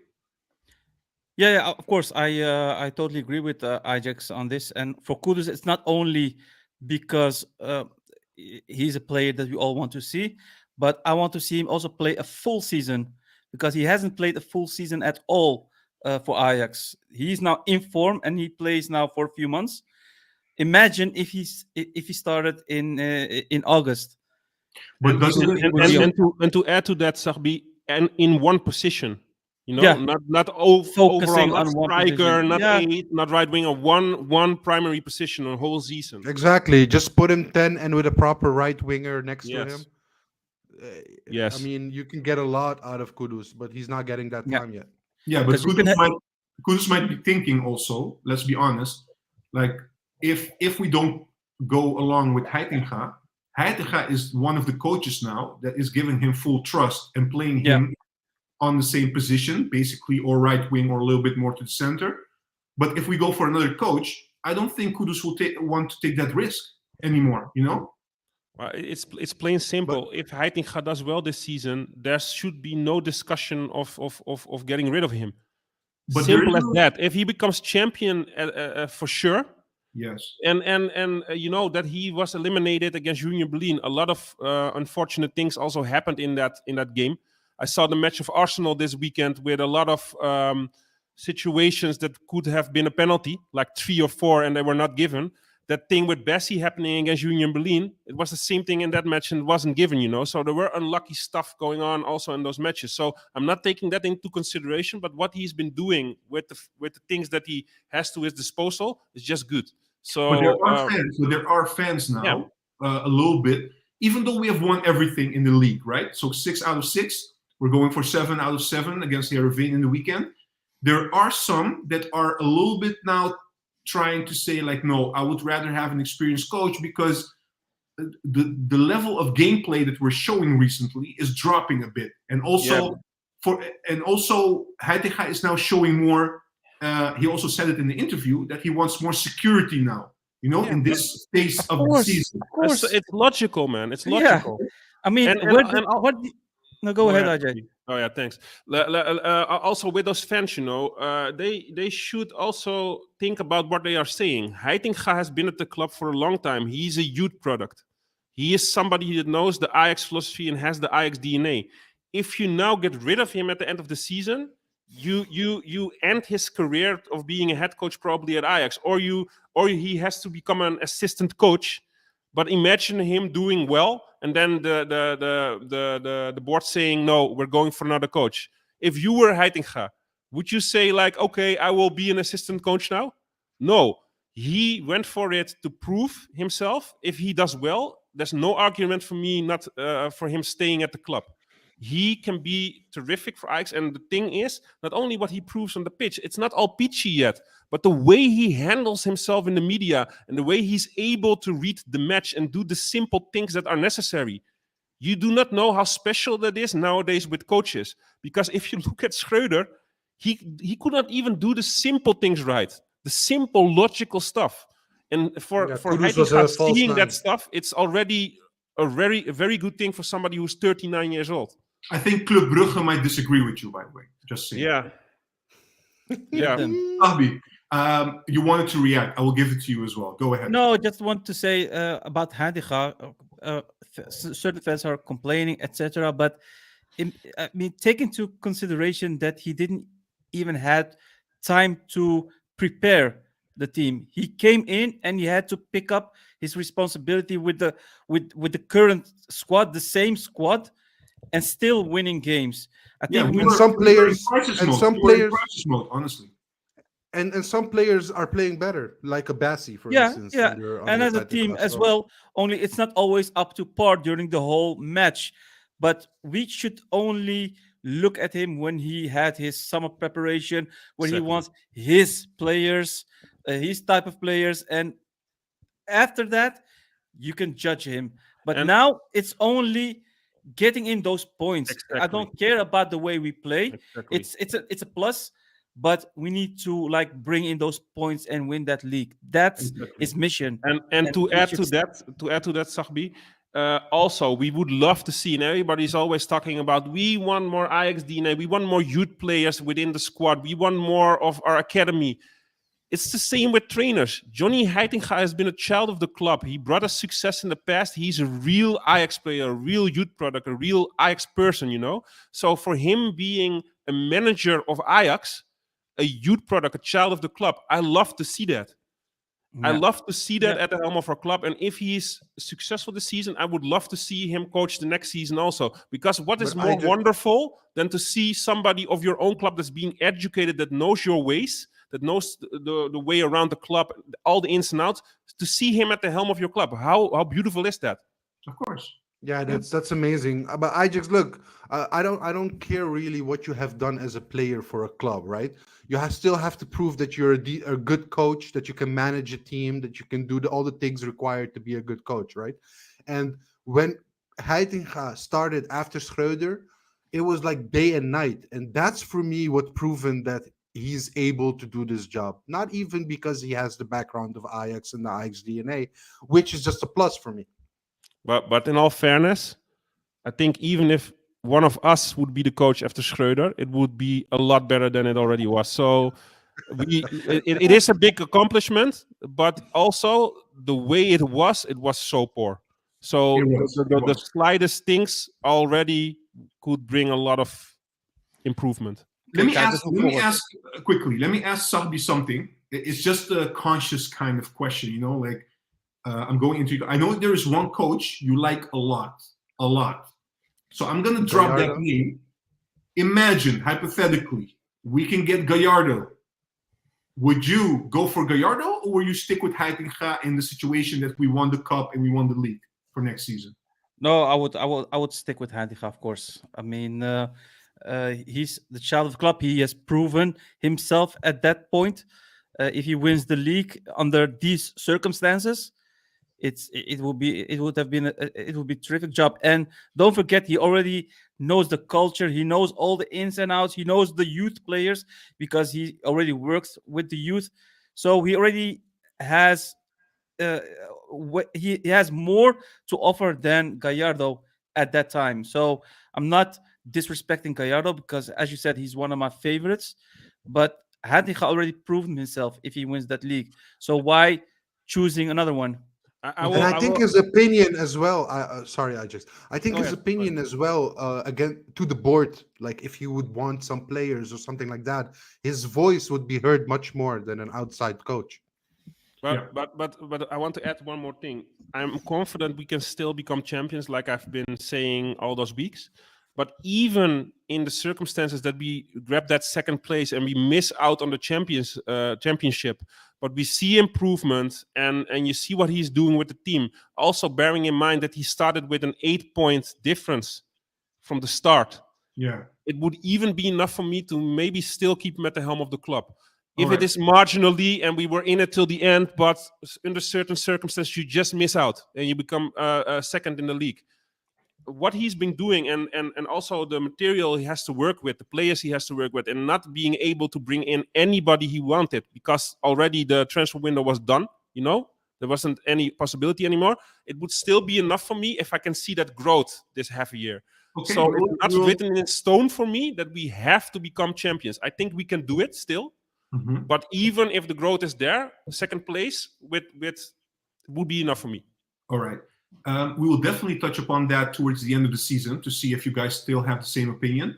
Yeah, of course. I totally agree with Ajax on this. And for Kudus, it's not only because he's a player that we all want to see, but I want to see him also play a full season, because he hasn't played a full season at all for Ajax. He's now in form and he plays now for a few months. Imagine if he started in August. But doesn't And to add to that, Sahbi, and in one position, not Focusing overall, on not one striker, position. not Yeah. 8, not right winger, one primary position on whole season. Exactly. Just put him 10 and with a proper right winger next to Yes. him. Yes. I mean, you can get a lot out of Kudus, but he's not getting that Yeah. time yet. Yeah, but 'Cause you can Kudus might be thinking also, let's be honest, like if we don't go along with Heitinga is one of the coaches now that is giving him full trust and playing him on the same position, basically, or right wing or a little bit more to the center. But if we go for another coach, I don't think Kudus will want to take that risk anymore, Well, it's plain simple. If Heitinga does well this season, there should be no discussion of getting rid of him. But Simple as that. If he becomes champion, for sure. Yes. And that he was eliminated against Union Berlin. A lot of unfortunate things also happened in that game. I saw the match of Arsenal this weekend with a lot of situations that could have been a penalty, like 3 or 4, and they were not given. that thing with Bessie happening against Union Berlin, it was the same thing in that match and it wasn't given, So there were unlucky stuff going on also in those matches. So I'm not taking that into consideration, but what he's been doing with the things that he has to his disposal is just good. So there are fans now, yeah. A little bit, even though we have won everything in the league, right? So 6 out of 6, we're going for 7 out of 7 against Heerenveen in the weekend. There are some that are a little bit now trying to say like, no, I would rather have an experienced coach because the level of gameplay that we're showing recently is dropping a bit, and also Heitinga is now showing more. He also said it in the interview that he wants more security now. In this phase of the season. Of course, it's logical, man. It's logical. Yeah. I mean, No, go ahead, Ajax. Oh yeah, thanks. Also with those fans, they should also think about what they are saying. Heitinga has been at the club for a long time. He's a youth product. He is somebody that knows the Ajax philosophy and has the Ajax DNA. If you now get rid of him at the end of the season, you end his career of being a head coach probably at Ajax, or he has to become an assistant coach. But imagine him doing well, and then the board saying, no, we're going for another coach. If you were Heitinga, would you say like, okay, I will be an assistant coach now? No. He went for it to prove himself. If he does well, there's no argument for me not for him staying at the club. He can be terrific for Ajax. And the thing is, not only what he proves on the pitch, it's not all peachy yet, but the way he handles himself in the media and the way he's able to read the match and do the simple things that are necessary. You do not know how special that is nowadays with coaches. Because if you look at Schreuder, he could not even do the simple things right. The simple logical stuff. And for Heitinga seeing that stuff, it's already a very good thing for somebody who's 39 years old. I think Club Brugge might disagree with you, by the way. Just saying. Yeah. Yeah. Sahbi, you wanted to react. I will give it to you as well. Go ahead. No, just want to say about Heitinga. Certain fans are complaining, etc. But take into consideration that he didn't even had time to prepare the team. He came in and he had to pick up his responsibility with the current squad, the same squad, and still winning games. I think some players, honestly. And some players are playing better, like a Bassi, for instance. Yeah, and as a team as well. Only it's not always up to par during the whole match, but we should only look at him when he had his summer preparation, when he wants his players, his type of players, and after that, you can judge him. But now it's only getting in those points. Exactly. I don't care about the way we play. Exactly. It's a plus, but we need to bring in those points and win that league. That's his mission. And to add to that, Sahbi, also we would love to see, and everybody's always talking about, we want more Ajax DNA, we want more youth players within the squad, we want more of our academy. It's the same with trainers. Johnny Heitinga has been a child of the club. He brought us success in the past. He's a real Ajax player, a real youth product, a real Ajax person, So for him being a manager of Ajax, a youth product, a child of the club, I love to see that. Yeah. I love to see that at the helm of our club. And if he's successful this season, I would love to see him coach the next season also. Because what is more wonderful than to see somebody of your own club that's being educated, that knows your ways, that knows the way around the club, all the ins and outs, to see him at the helm of your club. How beautiful is that? Of course. Yeah, that's amazing. But Ajax, look, I don't care really what you have done as a player for a club, right? You still have to prove that you're a good coach, that you can manage a team, that you can do all the things required to be a good coach, right? And when Heitinga started after Schreuder, it was like day and night, and that's for me what proven that he's able to do this job. Not even because he has the background of Ajax and the Ajax DNA, which is just a plus for me. But in all fairness, I think even if one of us would be the coach after Schreuder, it would be a lot better than it already was. So it is a big accomplishment, but also the way it was so poor. So the slightest things already could bring a lot of improvement. Let me ask quickly. Let me ask Sahbi something. It's just a conscious kind of question, I'm going into. I know there is one coach you like a lot. So I'm gonna drop that Gallardo? name. Imagine, hypothetically, we can get Gallardo. Would you go for Gallardo, or will you stick with Heitinga in the situation that we won the cup and we won the league for next season? No, I would stick with Heitinga, of course. I mean, he's the child of the club. He has proven himself at that point. If he wins the league under these circumstances, it would have been it would be a terrific job. And don't forget, he already knows the culture. He knows all the ins and outs. He knows the youth players because he already works with the youth. So he already has he has more to offer than Gallardo at that time. So I'm not disrespecting Gallardo because, as you said, he's one of my favorites. But Hadinga already proven himself if he wins that league. So why choosing another one? And I think his opinion as well. Sorry, Ajax. I think Go his ahead. opinion as well. Again, to the board, like if he would want some players or something like that, his voice would be heard much more than an outside coach. But I want to add one more thing. I'm confident we can still become champions, like I've been saying all those weeks. But even in the circumstances that we grab that second place and we miss out on the championship, but we see improvement and you see what he's doing with the team. Also bearing in mind that he started with an 8-point difference from the start. Yeah. It would even be enough for me to maybe still keep him at the helm of the club. If All right. it is marginally and we were in it till the end, but under certain circumstances you just miss out and you become second in the league. What he's been doing and also the material he has to work with, the players he has to work with, and not being able to bring in anybody he wanted because already the transfer window was done, there wasn't any possibility anymore. It would still be enough for me if I can see that growth this half a year. Okay, So it's not written in stone for me that we have to become champions. I think we can do it still. Mhm. But even if the growth is there, second place with would be enough for me. All right. We will definitely touch upon that towards the end of the season to see if you guys still have the same opinion.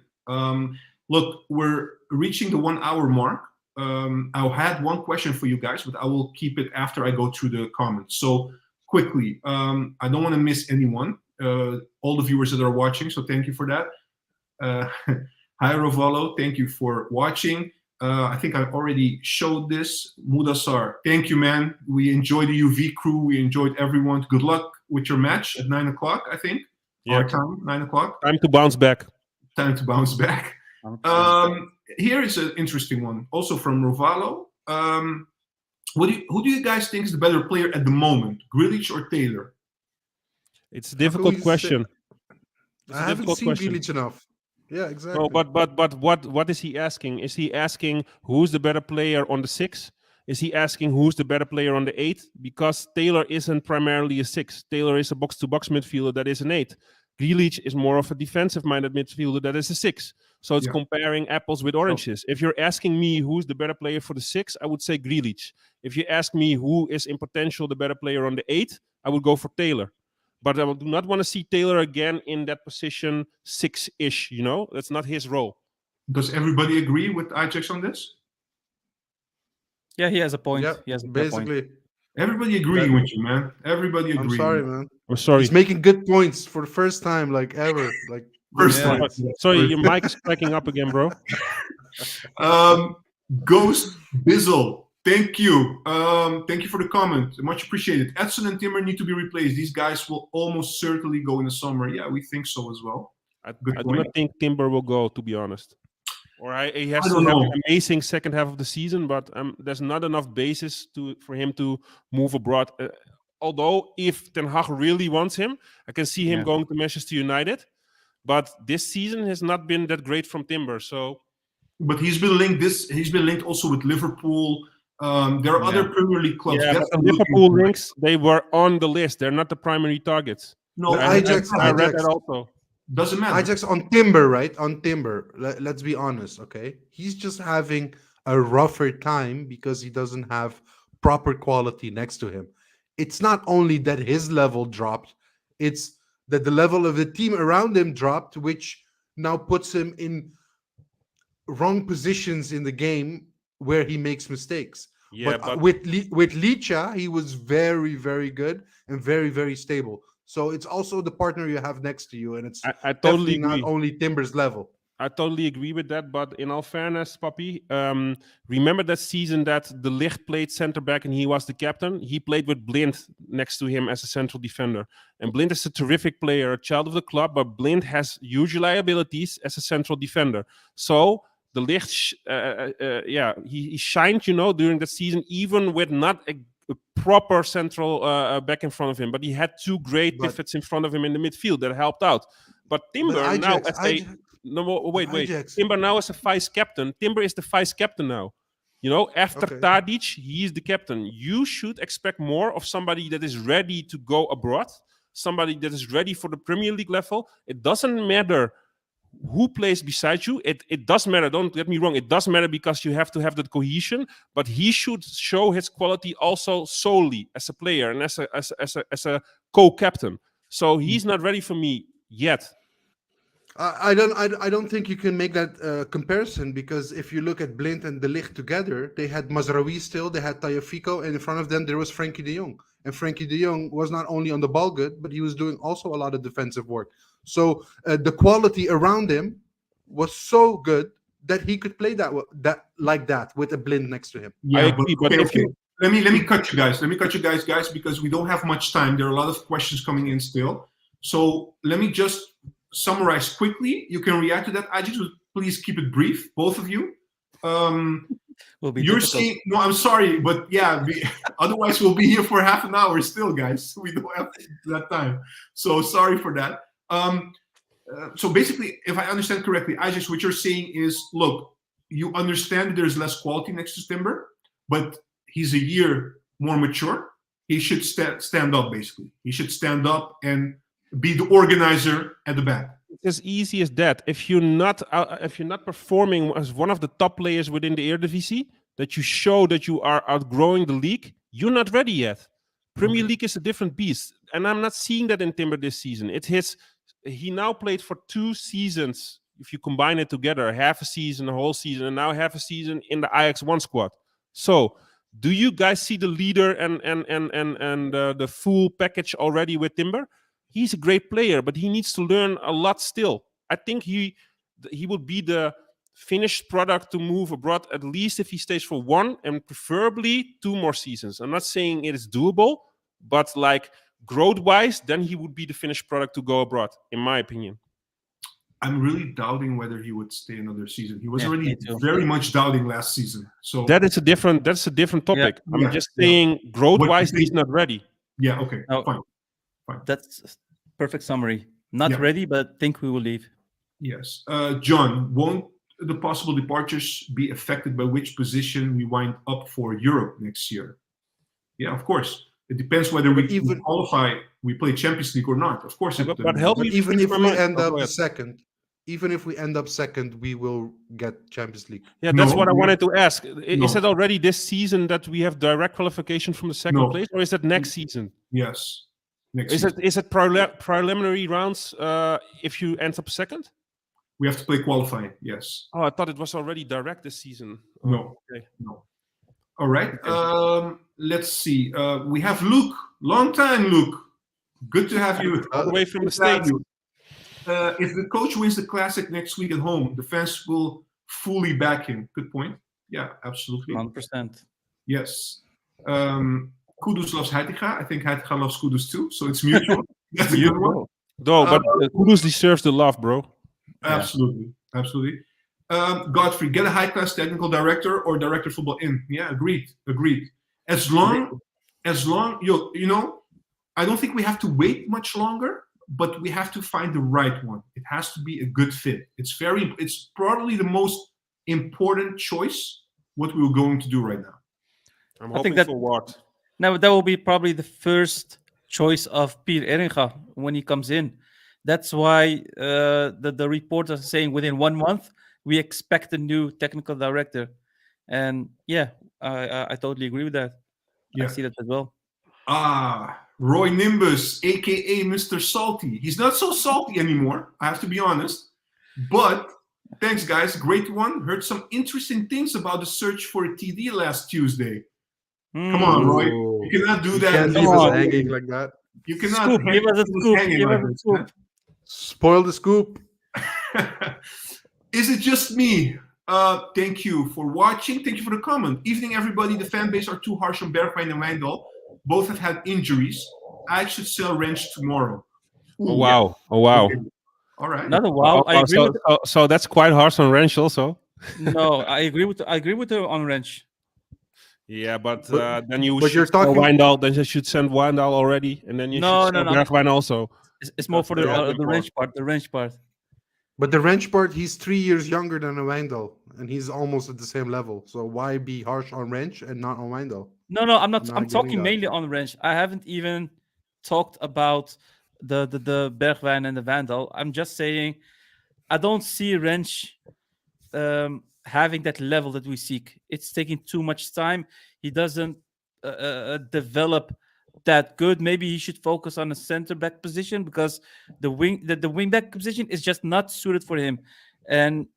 Look, we're reaching the 1 hour mark. I had one question for you guys, but I will keep it after I go through the comments. So quickly, I don't want to miss anyone. All the viewers that are watching, so thank you for that. Hi, Rovalo, thank you for watching. I think I already showed this. Mudassar, thank you, man. We enjoyed the UV crew. We enjoyed everyone. Good luck with your match at 9 o'clock, I think. Yeah. Our time, 9 o'clock. Time to bounce back. Time to bounce back. Here is an interesting one, also from Rovalo. Who do you guys think is the better player at the moment, Grealish or Taylor? It's a difficult question. I haven't seen Grealish enough. Yeah, exactly. No, but what is he asking? Is he asking who's the better player on the 6? Is he asking who's the better player on the 8? Because Taylor isn't primarily a 6. Taylor is a box-to-box midfielder that is an 8. Grealish is more of a defensive-minded midfielder that is a 6. So it's comparing apples with oranges. If you're asking me who's the better player for the 6, I would say Grealish. If you ask me who is in potential the better player on the 8, I would go for Taylor. But I do not want to see Taylor again in that position 6-ish, That's not his role. Does everybody agree with Ajax on this? Yeah, he has a point. Yeah, he has a basically. point. Everybody agreeing with you, man. Everybody agreeing. I'm sorry, man. I'm sorry. He's making good points for the first time, like ever. Like First time. Sorry, your mic is cracking up again, bro. Ghost Bizzle, thank you. Thank you for the comment. Much appreciated. Edson and Timber need to be replaced. These guys will almost certainly go in the summer. Yeah, we think so as well. I do not think Timber will go, to be honest. Or he has to don't have know. an amazing second half of the season, but there's not enough basis for him to move abroad. Although, if Ten Hag really wants him, I can see him going to Manchester United. But this season has not been that great from Timber. So, but he's been linked. He's been linked also with Liverpool. There are other Premier League clubs. Yeah, but the Liverpool links, they were on the list. They're not the primary targets. No, I read that also. Doesn't matter. Ajax on Timber, right? On Timber. Let's be honest, okay? He's just having a rougher time because he doesn't have proper quality next to him. It's not only that his level dropped, it's that the level of the team around him dropped, which now puts him in wrong positions in the game where he makes mistakes. Yeah, But but with Licha, he was very, very good and very, very stable. So it's also the partner you have next to you, and it's I totally definitely not agree. only Timber's level. I totally agree with that. But in all fairness, Papi, remember that season that De Ligt played center back and he was the captain? He played with Blind next to him as a central defender. And Blind is a terrific player, a child of the club, but Blind has huge liabilities as a central defender. So De Ligt, he shined, during that season, even with not a proper central back in front of him. But he had two great But pivots in front of him in the midfield that helped out. But Timber now Ajax, as a Ajax, no, wait. Ajax. Timber now is a vice captain. Timber is the vice captain now. After Okay. Tadic, he is the captain. You should expect more of somebody that is ready to go abroad, somebody that is ready for the Premier League level. It doesn't matter who plays beside you. It does matter. Don't get me wrong. It does matter because you have to have that cohesion. But he should show his quality also solely as a player and as a co-captain. So he's not ready for me yet. I don't think you can make that comparison, because if you look at Blind and De Ligt together, they had Mazraoui still, they had Tagliafico, and in front of them there was Frankie de Jong. And Frankie de Jong was not only on the ball good, but he was doing also a lot of defensive work. So the quality around him was so good that he could play that with a Blind next to him. I agree, but if you Let me cut you guys. Guys, because we don't have much time. There are a lot of questions coming in still. So let me just summarize quickly. You can react to that. I just please keep it brief, both of you. Will be You're difficult. saying no. I'm sorry, but yeah. Otherwise, we'll be here for half an hour still, guys. We don't have that time. So sorry for that. So basically, if I understand correctly, Ajax, what you're saying is, look, you understand there's less quality next to Timber, but he's a year more mature. He should stand up, basically. He should stand up and be the organizer at the back. It's as easy as that. If you're not performing as one of the top players within the eredivisie, that you show that you are outgrowing the league, you're not ready yet. Premier League is a different beast, and I'm not seeing that in Timber this season. He now played for 2 seasons. If you combine it together, half a season, a whole season, and now half a season in the Ajax 1 squad. So, do you guys see the leader and the full package already with Timber? He's a great player, but he needs to learn a lot still. I think he will be the finished product to move abroad, at least if he stays for 1 and preferably 2 more seasons. I'm not saying it is doable, but like growth-wise, then he would be the finished product to go abroad, in my opinion. I'm really doubting whether he would stay another season. He was Yeah, already me too. very much doubting last season. So That's a different topic. Yeah. I'm just saying growth-wise, What do you he's think? not ready. yeah, okay, Oh. fine. That's perfect summary. Not Yeah. ready, but think we will leave. Yes. John, won't the possible departures be affected by which position we wind up for Europe next year? Yeah, of course. It depends whether we qualify, we play Champions League or not. Of course. But help But me even finish if my we mind. end Oh, up go ahead. second, we will get Champions League. Yeah, that's No, what I we- wanted to ask. No. Is it already this season that we have direct qualification from the second No. place, or is that next season? Yes. Next Is season. it preliminary rounds if you end up second? We have to play qualifying. Yes. Oh, I thought it was already direct this season. Oh, No. okay. No. All right. Let's see. We have Luke. Long time, Luke. Good to have you. All the way from the Good to have States. you. If the coach wins the Classic next week at home, the fans will fully back him. Good point. Yeah, absolutely. 100%. Yes. Kudus loves Heitinga. I think Heitinga loves Kudus too. So it's mutual. That's a good one. Though, but Kudus deserves the love, bro. Absolutely. Absolutely. Godfrey, get a high-class technical director or director of football in. Yeah, agreed. As long, you know, I don't think we have to wait much longer, but we have to find the right one. It has to be a good fit. It's probably the most important choice what we're going to do right now. I'm I hoping think that- for what? Now that will be probably the first choice of Pierre Eyejax when he comes in. That's why the reports are saying within 1 month we expect a new technical director. And yeah, I totally agree with that. Yeah. I see that as well. Roy Nimbus, aka Mr. Salty. He's not so salty anymore, I have to be honest. But thanks, guys. Great one. Heard some interesting things about the search for a TD last Tuesday. Come on, Roy. Oh, You cannot do you that. can't and leave leave us on. hanging like that. You cannot Scoop. Give us a leave us scoop. hanging Give like us a this, scoop. Spoil the scoop. man. Is it just me? Thank you for watching. Thank you for the comment. Evening, everybody. The fan base are too harsh on Bergwijn and Wijndal. Both have had injuries. I should sell Wrench tomorrow. Oh wow! Oh wow! Okay. All right. Another wow. I agree with. So that's quite harsh on Ranch also. No, I agree with her on Wrench. Yeah, but But- then you but should you're sell talking- Wijndal. Then you should send Wijndal already, and then you No, should no, sell no. Bergwijn also. It's more for Because they're all the been wrench part. The wrench part. But the wrench part, he's 3 years younger than a Wijndal, and he's almost at the same level. So why be harsh on wrench and not on Wijndal? No, I'm not. Not I'm getting talking that. mainly on wrench. I haven't even talked about the Bergwijn and the Vandal. I'm just saying, I don't see wrench having that level that we seek. It's taking too much time. He doesn't develop that good. Maybe he should focus on a center back position because the wing back position is just not suited for him. And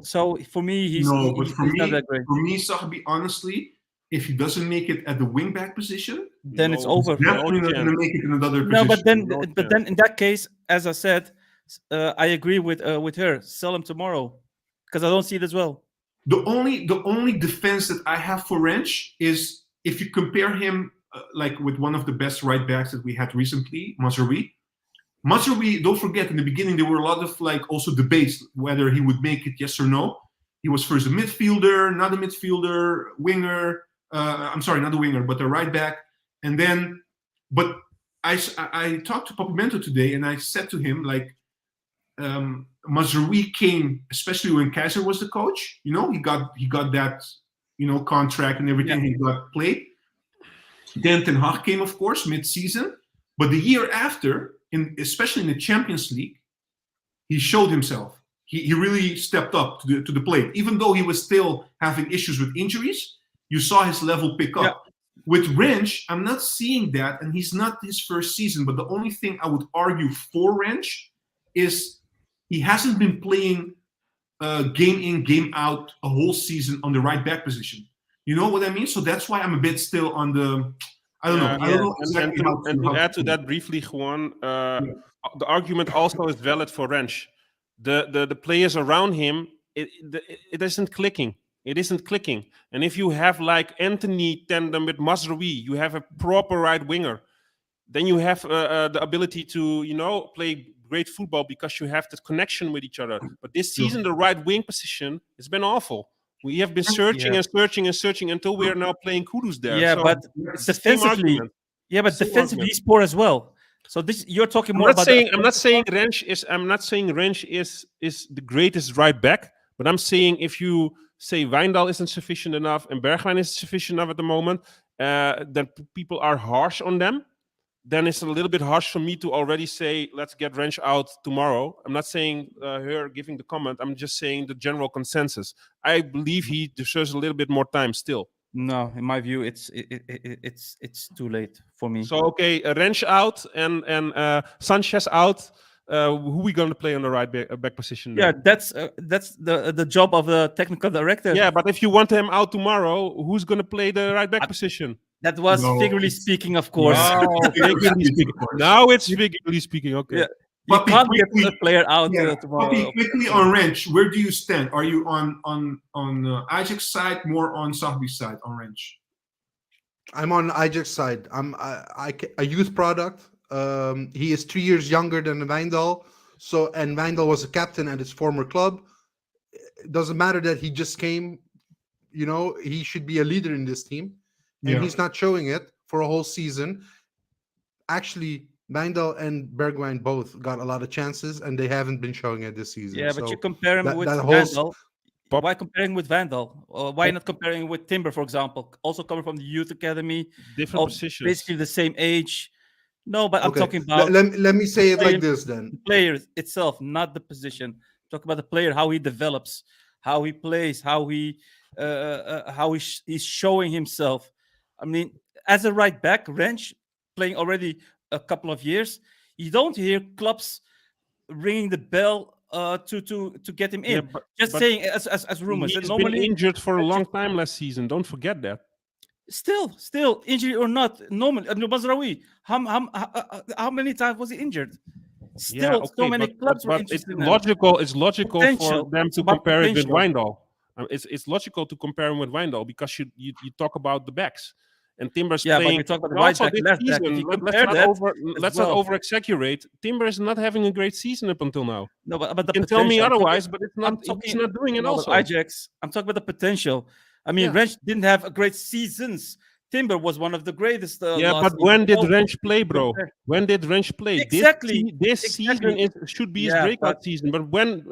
so for me, he's not that great. For me, Sahbi, honestly, if he doesn't make it at the wing back position, Then it's No, over. he's definitely not chance. going to make it in another No, position. but then in that case, as I said, I agree with her. Sell him tomorrow because I don't see it as well. The only defense that I have for Wrench is if you compare him like with one of the best right backs that we had recently, Mazraoui. Mazraoui, don't forget, in the beginning there were a lot of like also debates whether he would make it, yes or no. He was first a midfielder, not a midfielder, winger. I'm sorry, not a winger, but a right back. And then, but I talked to Papimento today, and I said to him like, Mazraoui came, especially when Kaiser was the coach. You know, he got that contract and everything. Yeah. He got played. Then Ten Hag came, of course, mid-season. But the year after, especially in the Champions League, he showed himself. He really stepped up to the plate. Even though he was still having issues with injuries, you saw his level pick up. Yeah. With Wrench, I'm not seeing that, and he's not his first season. But the only thing I would argue for Wrench is he hasn't been playing game in, game out a whole season on the right back position. You know what I mean? So that's why I'm a bit still on the. I don't know. I don't know exactly how to add to that briefly, Juan, the argument also is valid for Wrench. The players around him, it isn't clicking. It isn't clicking. And if you have like Anthony tandem with Mazraoui, you have a proper right winger. Then you have the ability to play great football because you have the connection with each other. But this season, the right wing position has been awful. We have been searching and searching and searching until we are now playing Kudus there. Yeah, So but it's the same defensively, argument. defensively he's poor as well. So this you're talking I'm more not about. saying Wrench is the greatest right back, but I'm saying if you say Wijndal isn't sufficient enough and Bergwijn isn't sufficient enough at the moment, then people are harsh on them. Then it's a little bit harsh for me to already say, let's get Wrench out tomorrow. I'm not saying her giving the comment. I'm just saying the general consensus. I believe he deserves a little bit more time still. No, in my view, it's too late for me. So, okay, Wrench out and Sanchez out. Who we going to play on the right back position? Yeah, then? that's the job of the technical director. Yeah, but if you want him out tomorrow, who's going to play the right back position? That was figuratively speaking, of course. Oh, figuratively speaking. Now it's figuratively speaking. Okay. Yeah. You Puppy, can't quickly- get a player out tomorrow. Puppy, quickly on Wrench, where do you stand? Are you on Ajax side, more on Sahbi's side on Wrench? I'm on Eyejax side. I'm a youth product. He is 3 years younger than Wijndal. And Wijndal was a captain at his former club. It doesn't matter that he just came. He should be a leader in this team, and he's not showing it for a whole season. Actually, Wijndal and Bergwijn both got a lot of chances, and they haven't been showing it this season. Yeah, but you compare him with that whole Vandal. Why comparing with Vandal? Or why not comparing with Timber, for example? Also coming from the youth academy, Different positions. basically the same age. No, but I'm Okay, talking about Let me say it player- like this then. the player itself, not the position. Talk about the player, how he develops, how he plays, how he's showing himself. I mean, as a right back, Wrench playing already a couple of years, you don't hear clubs ringing the bell to get him in. Yeah, Just but saying as rumors. He's And normally, been injured for a long time last season. Don't forget that. Still, injury or not, normally. Mazraoui, how many times was he injured? Yeah, Still, so okay, many clubs were it's interested in him. logical. It's logical for Potential. them It's to about compare it with potential. Wijndal. It's logical to compare him with Wijndal because you talk about the backs and Timber's Yeah, but playing. you talk about the And right also back, this left back. If season, you compare that as let's not well, over exaggerate. Timber is not having a great season up until now. no, but the You can tell me potential. otherwise, but it's not. I'm He's talking. not doing it. No, but Also, Ajax. I'm talking about the potential. I mean, yeah, Wrench didn't have a great seasons. Timber was one of the greatest yeah. last But season. when did So Wrench if play, you bro? compare, When did Wrench play? exactly, This season exactly. should be his Yeah, but breakout season. But when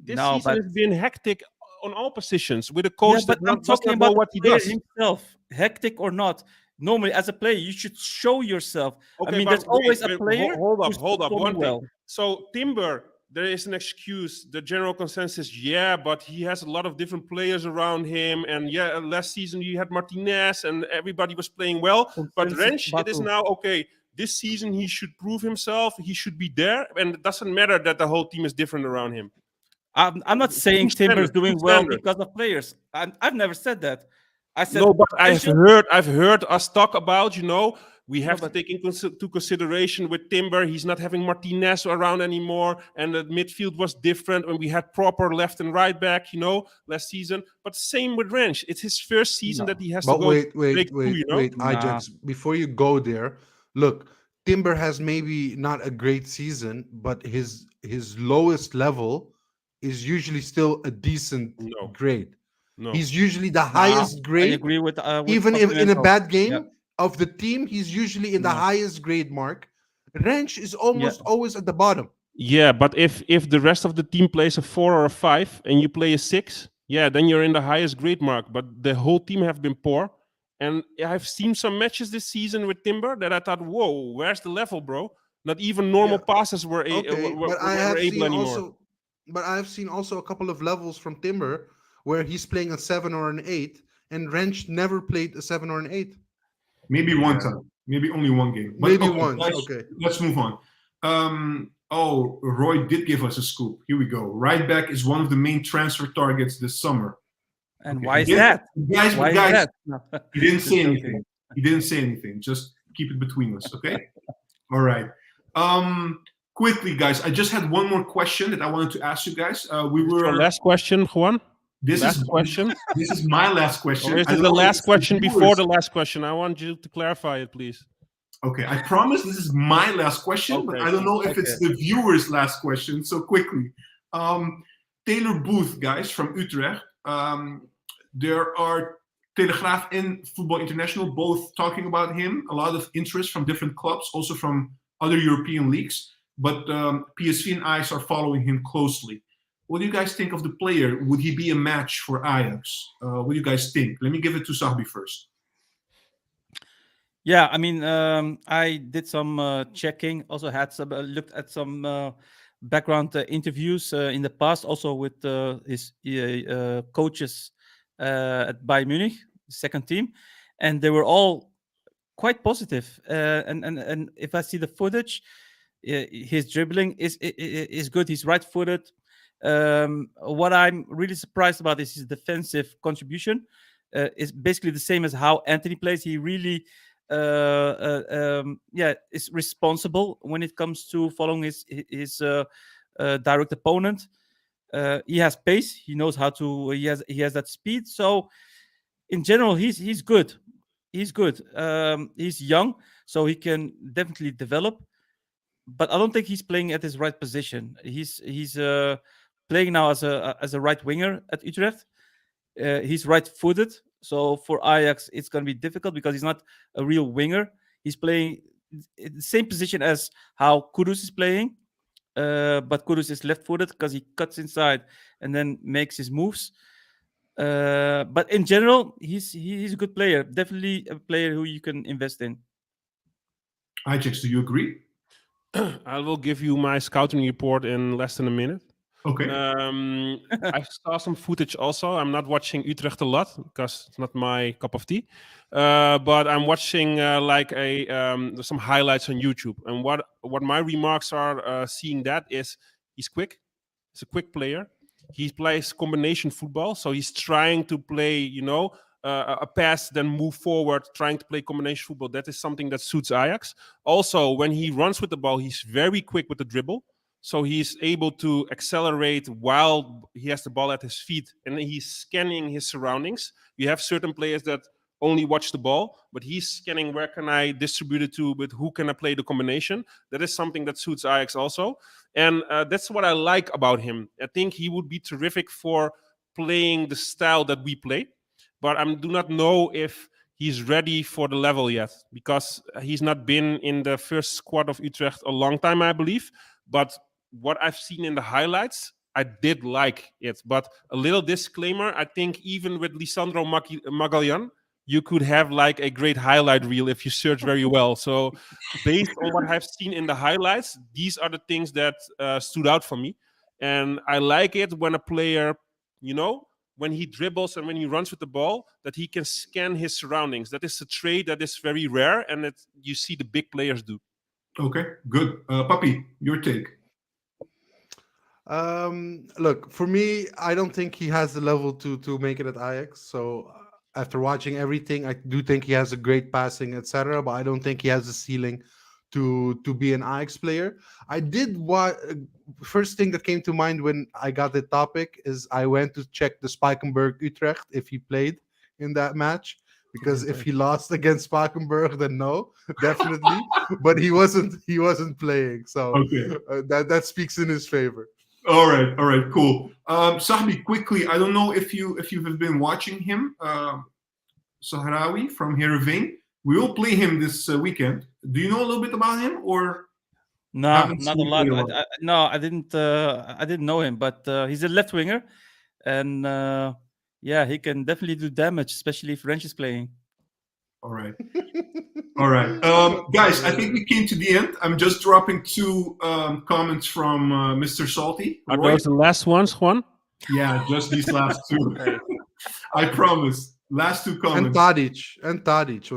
this no, season but has been hectic on all positions with a yeah, coach but that I'm does talking not know about the what he player does. himself, hectic or not. Normally, as a player, you should show yourself. I Okay, mean, but there's always a player hold who's up, hold up. performing One thing. well. So Timber, there is an excuse. The general consensus, yeah, but he has a lot of different players around him. And yeah, last season you had Martinez, and everybody was playing well. But Consensus Wrench, it is battle. now okay. This season he should prove himself. He should be there, and it doesn't matter that the whole team is different around him. I'm not saying Two Timber's standards, two doing well standards. because of players. I've never said that. I said No, but potential. I've heard us talk about, we No, have to but take into consideration with Timber. He's not having Martinez around anymore, and the midfield was different when we had proper left and right back, last season. But same with Wrench. It's his first season no, that he has to But go wait, break wait, through. wait, wait, nah. Ajax. Before you go there, look, Timber has maybe not a great season, but his lowest level is usually still a decent No, grade. no. He's usually the Nah, highest I grade, agree with even if in a Papimento. bad Yeah, game of the team, he's usually in the no, highest grade mark. Wrench is yeah, almost always at the bottom. Yeah, but if the rest of the team plays a 4 or a 5 and you play a 6, yeah, then you're in the highest grade mark. But the whole team have been poor. And I've seen some matches this season with Timber that I thought, whoa, where's the level, bro? Not even normal Yeah, passes were, okay, but I were have able seen anymore. also, but I've seen also a couple of levels from Timber where he's playing a 7 or an 8, and Wrench never played a 7 or an 8. Maybe one Yeah. time, maybe only one game. But Maybe okay, once. guys, Okay. let's move on. Roy did give us a scoop. Here we go. Right back is one of the main transfer targets this summer. and Okay. why is that? Guys, Why is guys, that? No. he didn't Just say joking. anything. He didn't say anything. Just keep it between us, okay? All right. Quickly, guys, I just had one more question that I wanted to ask you guys. We Is this were your last question, Juan? this Last is question? this is my last question. Or is I it don't the know if last it's the question before viewers. the last question? I want you to clarify it, please. Okay, I promise this is my last question, but Okay, I don't know cool. if it's the viewers' last question. So quickly, Taylor Booth, guys from Utrecht. There are Telegraaf and Football International both talking about him. A lot of interest from different clubs, also from other European leagues. But PSV and Ajax are following him closely. What do you guys think of the player? Would he be a match for Ajax? What do you guys think? Let me give it to Sahbi first. Yeah, I mean, I did some checking. Also had some looked at some background interviews in the past, also with his coaches at Bayern Munich, the second team, and they were all quite positive. And if I see the footage, his dribbling is good. He's right-footed. What I'm really surprised about is his defensive contribution. Is basically the same as how Anthony plays. He really, is responsible when it comes to following his direct opponent. He has pace. He knows how to. He has that speed. So in general, he's good. He's good. He's young, so he can definitely develop. But I don't think he's playing at his right position. He's playing now as a right winger at Utrecht. He's right-footed, so for Ajax it's going to be difficult because he's not a real winger. He's playing in the same position as how Kudus is playing, but Kudus is left-footed because he cuts inside and then makes his moves. But in general, he's a good player. Definitely a player who you can invest in. Ajax, do you agree? I will give you my scouting report in less than a minute. Okay. I saw some footage also. I'm not watching Utrecht a lot because it's not my cup of tea. But I'm watching some highlights on YouTube. And what my remarks are seeing that is he's quick. He's a quick player. He plays combination football, so he's trying to play, a pass, then move forward, trying to play combination football. That is something that suits Ajax. Also, when he runs with the ball, he's very quick with the dribble. So he's able to accelerate while he has the ball at his feet, and he's scanning his surroundings. You have certain players that only watch the ball, but he's scanning where can I distribute it to, with who can I play the combination. That is something that suits Ajax also. And that's what I like about him. I think he would be terrific for playing the style that we play, but I do not know if he's ready for the level yet, because he's not been in the first squad of Utrecht a long time, I believe. But what I've seen in the highlights, I did like it. But a little disclaimer, I think even with Lisandro Magalhães, you could have like a great highlight reel if you search very well. So based on what I've seen in the highlights, these are the things that stood out for me. And I like it when a player, when he dribbles and when he runs with the ball, that he can scan his surroundings. That is a trait that is very rare, and you see the big players do. Okay, good. Papi, your take. Look, for me, I don't think he has the level to make it at Ajax. So after watching everything, I do think he has a great passing, etc. But I don't think he has the ceiling to be an Ajax player. I did what first thing that came to mind when I got the topic is I went to check the Spakenburg Utrecht if he played in that match. Because if he lost against Spakenburg, then no, definitely. But he wasn't playing, so Okay. That speaks in his favor. All right, cool. Sahbi, quickly, I don't know if you have been watching him, Sahrawi from Heerenveen. We will play him this weekend. Do you know a little bit about him, or No, haven't not a seen lot. him play a lot? No, I didn't. I didn't know him, but he's a left winger, and yeah, he can definitely do damage, especially if French is playing. All right. Guys, I think we came to the end. I'm just dropping two comments from Mr. Salty. Are Roy? those the last ones, Juan? Yeah, just these last two. I promise. Last two And comments. Tadic. When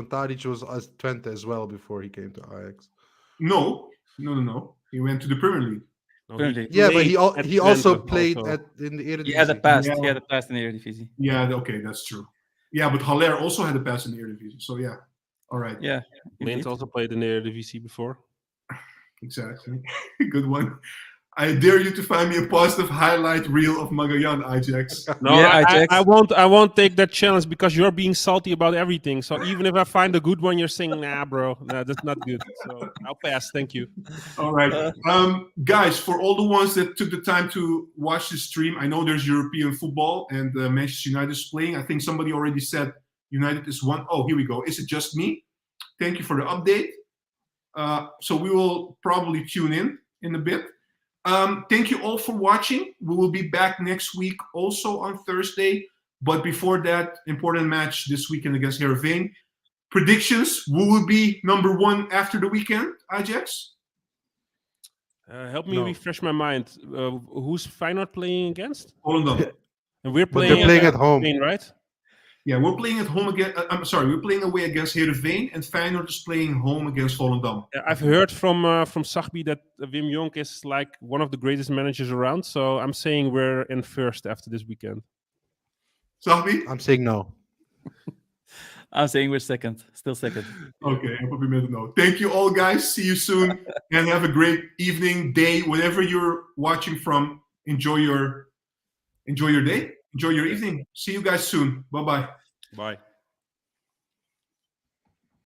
Tadic was as Twente as well before he came to Ajax. No. He went to the Premier League. No, Really? Yeah, but played at he also Twente played also. in the Eredivisie. He had a pass. Yeah. He had a pass in the Eredivisie. Yeah, okay, that's true. Yeah, but Haller also had a pass in the Eredivisie. So yeah. All right. Yeah, Lint indeed. also played in the Eredivisie before. Exactly. Good one. I dare you to find me a positive highlight reel of Magalhães, Ajax. No, Yeah, I Ajax. I won't take that challenge because you're being salty about everything. So even if I find a good one, you're saying, nah, bro, that's not good. So I'll pass. Thank you. All right. Guys, for all the ones that took the time to watch this stream, I know there's European football and Manchester United is playing. I think somebody already said United is one. Oh, here we go. Is it just me? Thank you for the update. So we will probably tune in a bit. Thank you all for watching. We will be back next week also on Thursday. But before that, important match this weekend against Heerenveen. Predictions, who will be number one after the weekend, Ajax? Help me No. refresh my mind. Who's Feyenoord playing against? Volendam. And we're But playing, they're playing at home. Spain, right? Yeah, we're playing at home again. We're playing away against Heerenveen, and Feyenoord is playing home against Volendam. I've heard from Sahbi that Wim Jonk is like one of the greatest managers around. So I'm saying we're in first after this weekend. Sahbi? I'm saying no. I'm saying we're second, still second. Okay, and Papimento no. Thank you all, guys. See you soon, and have a great evening, day, whenever you're watching from. Enjoy your day. Enjoy your evening. See you guys soon. Bye-bye. Bye.